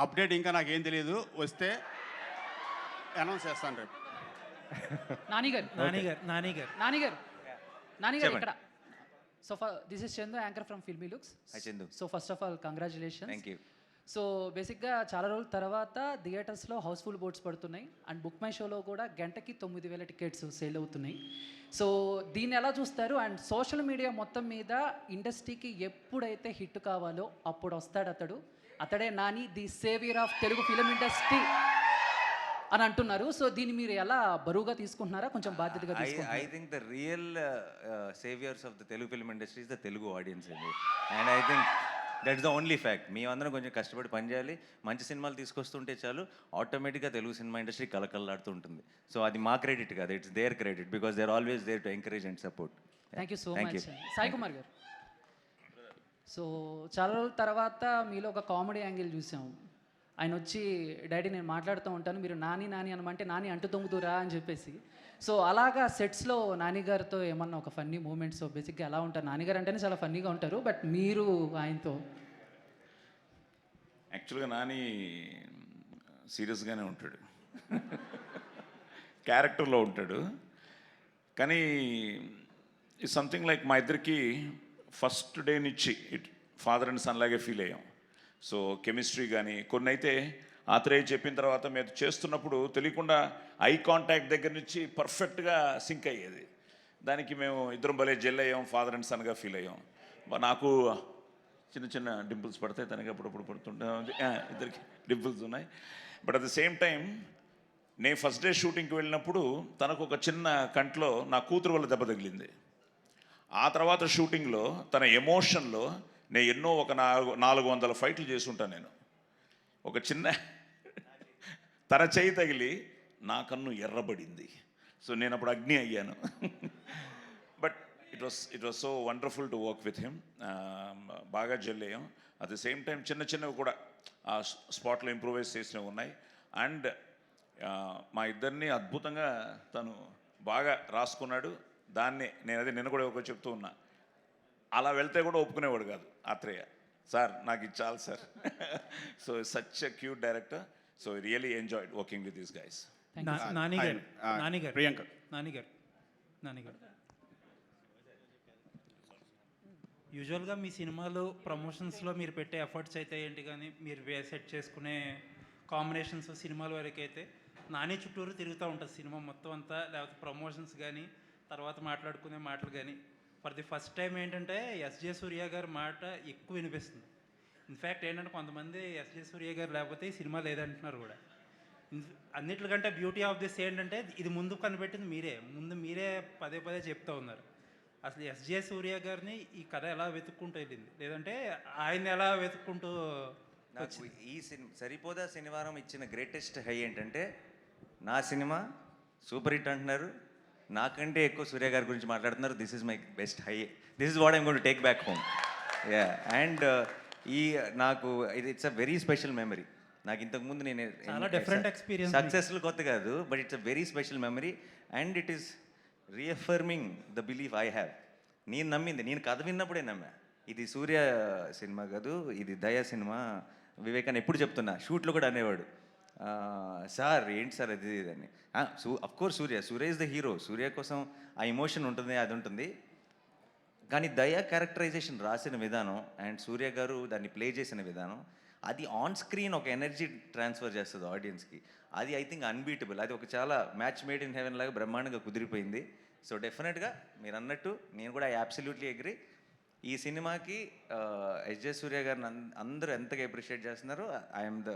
[SPEAKER 15] అప్డేట్ ఇంకా నాకేం తెలియదు, వస్తే అనౌన్స్ చేస్తాను రేపు.
[SPEAKER 6] నానిగారు ఇక్కడ. So this is Chandu, anchor from filmy looks.
[SPEAKER 18] Hi, Chandu.
[SPEAKER 6] So first of all congratulations.
[SPEAKER 18] Thank you.
[SPEAKER 6] So బేసిక్గా చాలా రోజుల తర్వాత థియేటర్స్లో హౌస్ఫుల్ బోర్డ్స్ పడుతున్నాయి అండ్ బుక్ మై షోలో కూడా గంటకి 9,000 టికెట్స్ సేల్ అవుతున్నాయి. సో దీన్ని ఎలా చూస్తారు? అండ్ సోషల్ మీడియా మొత్తం మీద ఇండస్ట్రీకి ఎప్పుడైతే హిట్ కావాలో అప్పుడు వస్తాడు అతడే Nani, the saviour of Telugu film industry అని అంటున్నారు. సో దీన్ని మీరు ఎలా బరువుగా తీసుకుంటున్నారా, కొంచెం బాధ్యతగా
[SPEAKER 18] ఐ
[SPEAKER 6] తీసుకుంటున్నారా?
[SPEAKER 18] Think the real saviours of the Telugu film industry is the Telugu audience అండి. And I think that's the only fact. మేమందరం కొంచెం కష్టపడి పనిచేయాలి, మంచి సినిమాలు తీసుకొస్తుంటే చాలు ఆటోమేటిక్గా తెలుగు సినిమా ఇండస్ట్రీ కలకల్లాడుతూ ఉంటుంది. సో అది మా క్రెడిట్ కాదు, it's their credit because they are always there to encourage and support.
[SPEAKER 6] Thank you so much. Sai Kumar గారు, సో చాలా రోజుల తర్వాత మీలో ఒక కామెడీ యాంగిల్ చూసాము. ఆయన వచ్చి డాడీ నేను మాట్లాడుతూ ఉంటాను, మీరు నాని నాని అనమంటే నాని అంటు తొంగుతురా అని చెప్పేసి. సో అలాగా సెట్స్లో నాని గారితో ఏమన్నా ఒక ఫన్నీ మూమెంట్స్ బేసిక్గా ఎలా ఉంటారు? నానిగారు అంటేనే చాలా ఫన్నీగా ఉంటారు, బట్ మీరు ఆయనతో?
[SPEAKER 14] యాక్చువల్గా నాని సీరియస్గానే ఉంటాడు, క్యారెక్టర్లో ఉంటాడు. కానీ ఇట్స్ సంథింగ్ లైక్ మా ఇద్దరికి ఫస్ట్ డే నుంచి ఫాదర్ అండ్ సన్ లాగే ఫీల్ అయ్యాం. సో కెమిస్ట్రీ కానీ కొన్ని అయితే ఆత్రేయ చెప్పిన తర్వాత మేము చేస్తున్నప్పుడు తెలియకుండా ఐ కాంటాక్ట్ దగ్గర నుంచి పర్ఫెక్ట్గా సింక్ అయ్యేది. దానికి మేము ఇద్దరం భలే జెల్ అయ్యాం, ఫాదర్ అండ్ సన్గా ఫీల్ అయ్యాం. నాకు చిన్న చిన్న డింపుల్స్ పడతాయి, తనకి అప్పుడప్పుడు పడుతుంటే ఇద్దరికి డింపుల్స్ ఉన్నాయి. But at the same time నేను ఫస్ట్ డే షూటింగ్కి వెళ్ళినప్పుడు తనకు ఒక చిన్న కంట్లో నా కూతురు వల్ల దెబ్బ తగిలింది. ఆ తర్వాత షూటింగ్లో తన ఎమోషన్లో నేను ఎన్నో ఒక 400 ఫైట్లు చేసుంటాను. నేను ఒక చిన్న తన చేయి తగిలి నా కన్ను ఎర్రబడింది. సో నేను అప్పుడు అగ్ని అయ్యాను. But it was so wonderful to work with him. బాగా జెల్ అయ్యాం. అట్ ది సేమ్ టైం చిన్న చిన్నవి కూడా ఆ స్పాట్లో ఇంప్రూవైజ్ చేసినవి ఉన్నాయి. అండ్ మా ఇద్దరిని అద్భుతంగా తను బాగా రాసుకున్నాడు. దాన్ని నిన్న కూడా ఒక చెప్తూ ఉన్నా, అలా వెళ్తే కూడా ఒప్పుకునేవాడు కాదు ఆత్రేయ. సార్ నాకు ఇది చాలు sir. So such a cute director. So really enjoyed working with these guys.
[SPEAKER 8] నానిగారు యూజువల్గా మీ సినిమాలో ప్రమోషన్స్లో మీరు పెట్టే ఎఫర్ట్స్ అయితే ఏంటి, కానీ మీరు సెట్ చేసుకునే కాంబినేషన్స్ సినిమాల వరకు అయితే నాని చుట్టూరు తిరుగుతూ ఉంటుంది సినిమా మొత్తం అంతా, లేకపోతే ప్రమోషన్స్ కానీ తర్వాత మాట్లాడుకునే మాటలు కానీ. ఫర్ ది ఫస్ట్ టైం ఏంటంటే ఎస్జే సూర్య గారి మాట ఎక్కువ వినిపిస్తుంది. ఇన్ఫ్యాక్ట్ ఏంటంటే కొంతమంది ఎస్జే సూర్య గారు లేకపోతే ఈ సినిమా లేదంటున్నారు కూడా. అన్నిటికంటే బ్యూటీ ఆఫ్ దిస్ ఏంటంటే ఇది ముందు కనిపెట్టింది మీరే పదే పదే చెప్తూ ఉన్నారు. అసలు ఎస్జే సూర్య గారిని ఈ కథ ఎలా వెతుక్కుంటూ వెళ్ళింది, లేదంటే ఆయన ఎలా వెతుక్కుంటూ
[SPEAKER 18] నాకు ఈ సరిపోదా శనివారం ఇచ్చిన గ్రేటెస్ట్ హై ఏంటంటే నా సినిమా సూపర్ హిట్ అంటున్నారు, నాకంటే ఎక్కువ సూర్య గారి గురించి మాట్లాడుతున్నారు. This is my best high. This is what I'm going to take back home. Yeah. And నాకు it's a very special memory. నాకు ఇంతకుముందు నేను
[SPEAKER 8] చాలా డిఫరెంట్ ఎక్స్పీరియన్స్.
[SPEAKER 18] సక్సెస్ఫుల్ కొత్త కాదు, but it's a very special memory. And it is reaffirming the belief I have. నేను నమ్మింది, నేను కథ విన్నప్పుడే నమ్మా. ఇది సూర్య సినిమా కాదు, ఇది దయా సినిమా. వివేకాన్ని ఎప్పుడు చెప్తున్నా, షూట్లో కూడా అనేవాడు, సార్ ఏంటి సార్ అది అని. Of course Surya is the hero. Surya కోసం ఆ ఎమోషన్ ఉంటుంది, అది ఉంటుంది. కానీ దయా క్యారెక్టరైజేషన్ రాసిన విధానం అండ్ సూర్య గారు దాన్ని ప్లే చేసిన విధానం, అది ఆన్ స్క్రీన్ ఒక ఎనర్జీ ట్రాన్స్ఫర్ చేస్తుంది ఆడియన్స్కి. అది ఐ థింక్ అన్బీటబుల్. అది ఒక చాలా మ్యాచ్ మేడ్ ఇన్ హెవెన్ లాగా బ్రహ్మాండంగా కుదిరిపోయింది. సో డెఫినెట్గా మీరు అన్నట్టు నేను కూడా అబ్సల్యూట్లీ అగ్రీ. ఈ సినిమాకి ఎస్జే సూర్య గారిని అందరూ ఎంతగా అప్రిషియేట్ చేస్తున్నారు. I'm the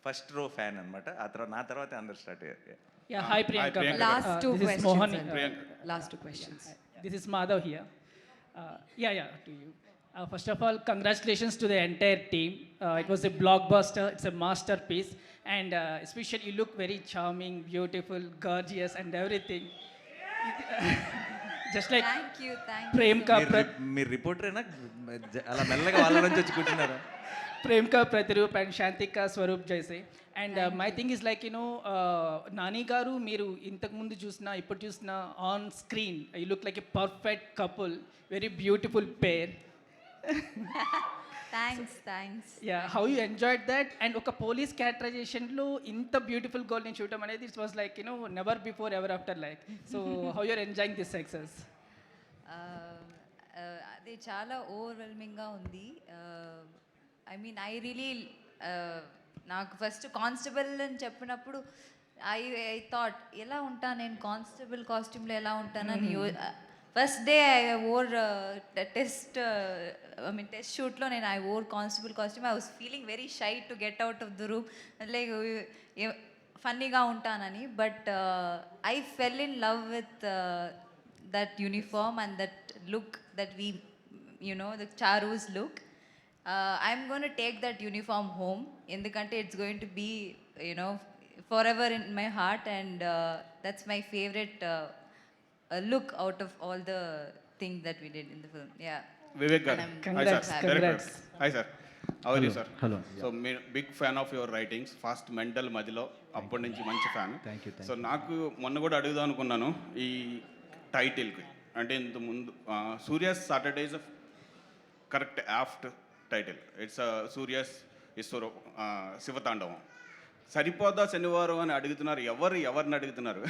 [SPEAKER 18] first row fan అనమాట. ఆ తర్వాత నా తర్వాత అందరు స్టార్ట్ అయ్యారు.
[SPEAKER 6] Yeah, hi Priyanka.
[SPEAKER 2] Last two
[SPEAKER 6] this
[SPEAKER 2] questions.
[SPEAKER 6] is Mohan.
[SPEAKER 2] Last two questions.
[SPEAKER 6] This is Madhav here. To you. First of all, congratulations to the entire team. It was a blockbuster. It's a masterpiece.
[SPEAKER 3] and especially you look very charming, beautiful, gorgeous, and everything. Just like
[SPEAKER 17] Thank you.
[SPEAKER 3] Prem Ka
[SPEAKER 18] మీరు రిపోర్టరేనా అలా మెల్లగా వాళ్ళ నుంచి వచ్చి కూర్చున్నారా?
[SPEAKER 3] Prem Ka Pratyaroop and Shanti Ka Swaroop jaise. And my thing is like, you know, Nani garu మీరు ఇంతకు ముందు చూసినా ఇప్పుడు చూసినా on screen you look like a perfect couple, very beautiful pair.
[SPEAKER 17] Thanks.
[SPEAKER 3] Yeah, how you enjoyed that, and ఒక police క్యారెక్టరైజేషన్లో ఇంత beautiful girl ని చూడటం అనేది it was like, you know, never before ever after like. So how you are enjoying this success?
[SPEAKER 17] అది చాలా ఓవర్వెల్మింగ్గా ఉంది. ఐ మీన్ ఐ రియలీ నాకు ఫస్ట్ కానిస్టేబుల్ అని చెప్పినప్పుడు ఐ థాట్ ఎలా ఉంటాను నేను కానిస్టేబుల్ కాస్ట్యూమ్లో ఎలా ఉంటానని. First day I wore test షూట్లో నేను I wore constable costume. I was feeling very shy to get out of the room, like ఫన్నీగా ఉంటానని. But I fell in love with that uniform and that look that we, you know, the Charu's look. I'm going to take that uniform home ఎందుకంటే it's going to be, you know, forever in my heart, and that's my favorite look out of all the things that we did in the film. Yeah.
[SPEAKER 9] Vivek garu,
[SPEAKER 3] Congrats.
[SPEAKER 9] Hi sir, how are you sir?
[SPEAKER 16] Hello.
[SPEAKER 9] So me big fan of your writings. First mental madilo అప్పటి నుంచి మంచి fan. So నాకు మొన్న కూడా అడుగుదాం అనుకున్నాను ఈ టైటిల్కి. అంటే ఇంత ముందు Surya's Saturdays correct apt title. It's Surya's Eshwara శివతాండవం. సరిపోదా శనివారం అని అడుగుతున్నారు. ఎవరిని అడుగుతున్నారు?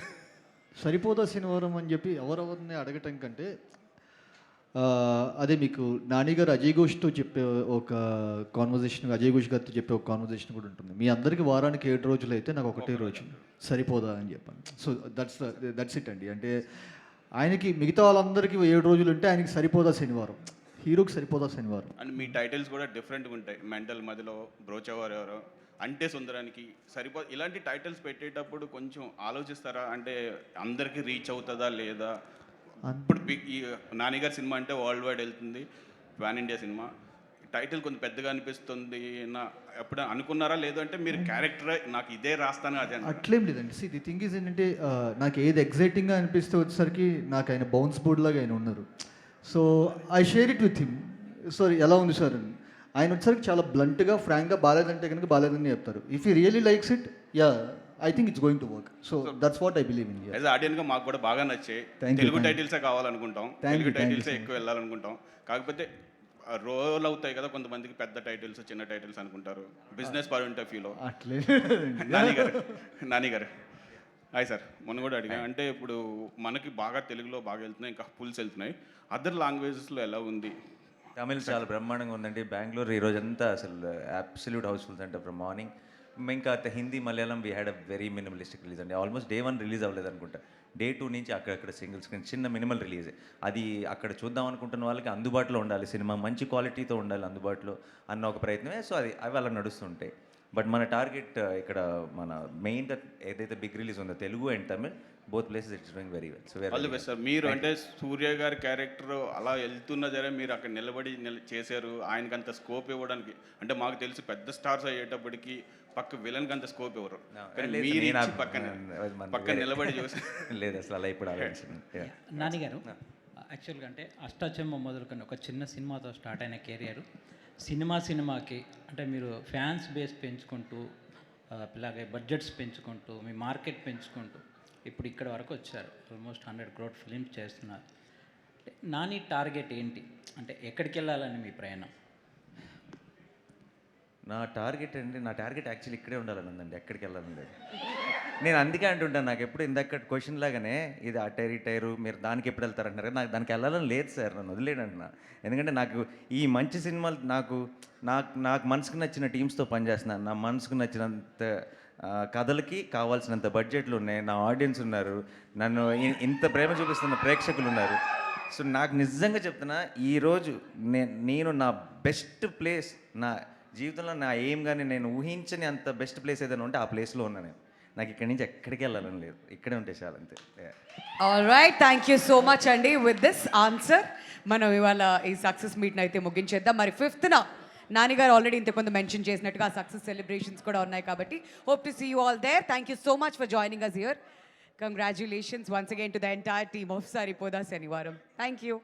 [SPEAKER 16] సరిపోదా శనివారం అని చెప్పి ఎవరెవరిని అడగటం కంటే అదే మీకు నాని గారు అజయ్ ఘోష్తో చెప్పే ఒక కాన్వర్జేషన్, అజయ్ ఘోష్ గారితో చెప్పే ఒక కాన్వర్జేషన్ కూడా ఉంటుంది. మీ అందరికీ వారానికి 7 రోజులు అయితే నాకు ఒకటే రోజు సరిపోదా అని చెప్పాను. సో దట్స్ ఇట్ అండి. అంటే ఆయనకి మిగతా వాళ్ళందరికీ 7 రోజులు ఉంటే ఆయనకి సరిపోదా శనివారం, హీరోకి సరిపోదా శనివారం.
[SPEAKER 9] అండ్ మీ టైటిల్స్ కూడా డిఫరెంట్గా ఉంటాయి. మెంటల్ మధ్యలో బ్రోచేవారు ఎవరో, అంటే సుందరానికి ఇలాంటి టైటిల్స్ పెట్టేటప్పుడు కొంచెం ఆలోచిస్తారా? అంటే అందరికీ రీచ్ అవుతుందా లేదా? ఇప్పుడు ఈ నానిగారి సినిమా అంటే వరల్డ్ వైడ్ వెళ్తుంది, పాన్ ఇండియా సినిమా. టైటిల్ కొంచెం పెద్దగా అనిపిస్తుంది ఎప్పుడు అనుకున్నారా? లేదు అంటే మీరు క్యారెక్టర్ నాకు ఇదే రాస్తాను అదే
[SPEAKER 16] అట్లేం లేదండి. సి ది థింగ్ ఈజ్ ఏంటంటే నాకు ఏది ఎగ్జైటింగ్గా అనిపిస్తే వచ్చేసరికి నాకు ఆయన బౌన్స్ బోర్డ్ లాగా ఆయన ఉన్నారు. So I share it with him. Sorry ఎలా ఉంది సార్ అని. ఆయన వచ్చేసరికి చాలా బ్లంట్గా ఫ్రాంక్గా బాగాలేదంటే కనుక బాగాలేదని చెప్తారు. If you really likes it, yeah I think it's going to work. So that's what I believe in.
[SPEAKER 9] As ఆడియన్గా మాకు కూడా బాగా నచ్చాయి. తెలుగు టైటిల్సే కావాలనుకుంటాం, తెలుగు టైటిల్సే ఎక్కువ వెళ్ళాలనుకుంటాం. కాకపోతే రోల్ అవుతాయి కదా కొంతమందికి, పెద్ద టైటిల్స్ చిన్న టైటిల్స్ అనుకుంటారు బిజినెస్ పాయింట్ ఆఫ్ వ్యూలో. నానిగారు హాయ్ సార్. మొన్న కూడా అడిగా, అంటే ఇప్పుడు మనకి బాగా తెలుగులో బాగా వెళ్తున్నాయి, ఇంకా ఫుల్స్ వెళ్తున్నాయి. అదర్ లాంగ్వేజెస్లో ఎలా ఉంది?
[SPEAKER 18] తమిళ్ చాలా బ్రహ్మాండంగా ఉందండి. బెంగళూరు ఈరోజు అంతా అసలు అబ్సల్యూట్ హౌస్ఫుల్స్ అంటే ఫ్రమ్ మార్నింగ్. ఇంకా Hindi Malayalam we had a very minimalistic release అండి. ఆల్మోస్ట్ Day 1 రిలీజ్ అవ్వలేదు అనుకుంటా. Day 2 నుంచి అక్కడక్కడ సింగిల్ స్క్రీన్ చిన్న మినిమల్ రిలీజే. అది అక్కడ చూద్దాం అనుకుంటున్న వాళ్ళకి అందుబాటులో ఉండాలి, సినిమా మంచి క్వాలిటీతో ఉండాలి అందుబాటులో అన్న ఒక ప్రయత్నమే. సో అది అలా నడుస్తుంటాయి. బట్ మన టార్గెట్ ఇక్కడ మన మెయిన్గా ఏదైతే బిగ్ రిలీజ్ ఉందో Telugu and Tamil, both places it's doing very well. So
[SPEAKER 9] all the best sir. మీరు అంటే సూర్య గారి క్యారెక్టర్ అలా వెళ్తున్న జరే మీరు అక్కడ నిలబడి చేశారు. ఆయనకి అంత స్కోప్ ఇవ్వడానికి, అంటే మాకు తెలిసి పెద్ద స్టార్స్ అయ్యేటప్పటికి పక్క విలన్కి అంత స్కోప్ ఇవ్వరు. పక్కన నిలబడి చూసి
[SPEAKER 18] లేదు అసలు అలా ఇప్పుడు
[SPEAKER 22] నానిగారు యాక్చువల్గా అంటే అష్టాచెమ్మ మొదలుకొని ఒక చిన్న సినిమాతో స్టార్ట్ అయిన కెరియర్ సినిమాకి అంటే మీరు ఫ్యాన్స్ బేస్ పెంచుకుంటూ అలాగే బడ్జెట్స్ పెంచుకుంటూ మీ మార్కెట్ పెంచుకుంటూ ఇప్పుడు ఇక్కడ వరకు వచ్చారు. ఆల్మోస్ట్ 100 crore ఫిలిమ్స్ చేస్తున్నారు. నాని టార్గెట్ ఏంటి, అంటే ఎక్కడికి వెళ్ళాలని మీ ప్రయాణం?
[SPEAKER 18] నా టార్గెట్ యాక్చువల్లీ ఇక్కడే ఉండాలని ఉందండి, ఎక్కడికి వెళ్ళాలని లేదు. నేను అందుకే అంటుంటాను, నాకు ఎప్పుడు ఇందాక క్వశ్చన్ లాగానే ఇది ఆ టైరు మీరు దానికి ఎప్పుడు వెళ్తారంటారు కదా, నాకు దానికి వెళ్ళాలని లేదు సార్, నన్ను వదిలేడు అంటున్నా. ఎందుకంటే నాకు ఈ మంచి సినిమాలు నాకు మనసుకు నచ్చిన టీమ్స్తో పనిచేస్తున్నాను. నా మనసుకు నచ్చినంత కథలకి కావాల్సినంత బడ్జెట్లు ఉన్నాయి, నా ఆడియన్స్ ఉన్నారు, నన్ను ఇంత ప్రేమ చూపిస్తున్న ప్రేక్షకులు ఉన్నారు. సో నాకు నిజంగా చెప్తున్నా, ఈరోజు నేను నా బెస్ట్ ప్లేస్, నా జీవితంలో నా ఎయిమ్ కానీ నేను ఊహించని అంత బెస్ట్ ప్లేస్ ఏదైనా ఉంటే ఆ ప్లేస్లో ఉన్నా నేను. నాకు ఇక్కడి నుంచి ఎక్కడికి వెళ్ళాలని లేదు, ఇక్కడే ఉంటే చాలు అంతే.
[SPEAKER 2] All right, thank you so much అండి. విత్ దిస్ ఆన్సర్ మనం ఇవాళ ఈ సక్సెస్ మీట్ని అయితే ముగించేద్దాం. మరి 5th నానిగారు ఆల్రెడీ ఇంతకుముందు మెన్షన్ చేసినట్టుగా సక్సెస్ సెలబ్రేషన్స్ కూడా ఉన్నాయి కాబట్టి hope to see you all there. Thank you so much for joining us here. Congratulations once again to the entire team of Saripodhaa Sanivaaram. Thank you.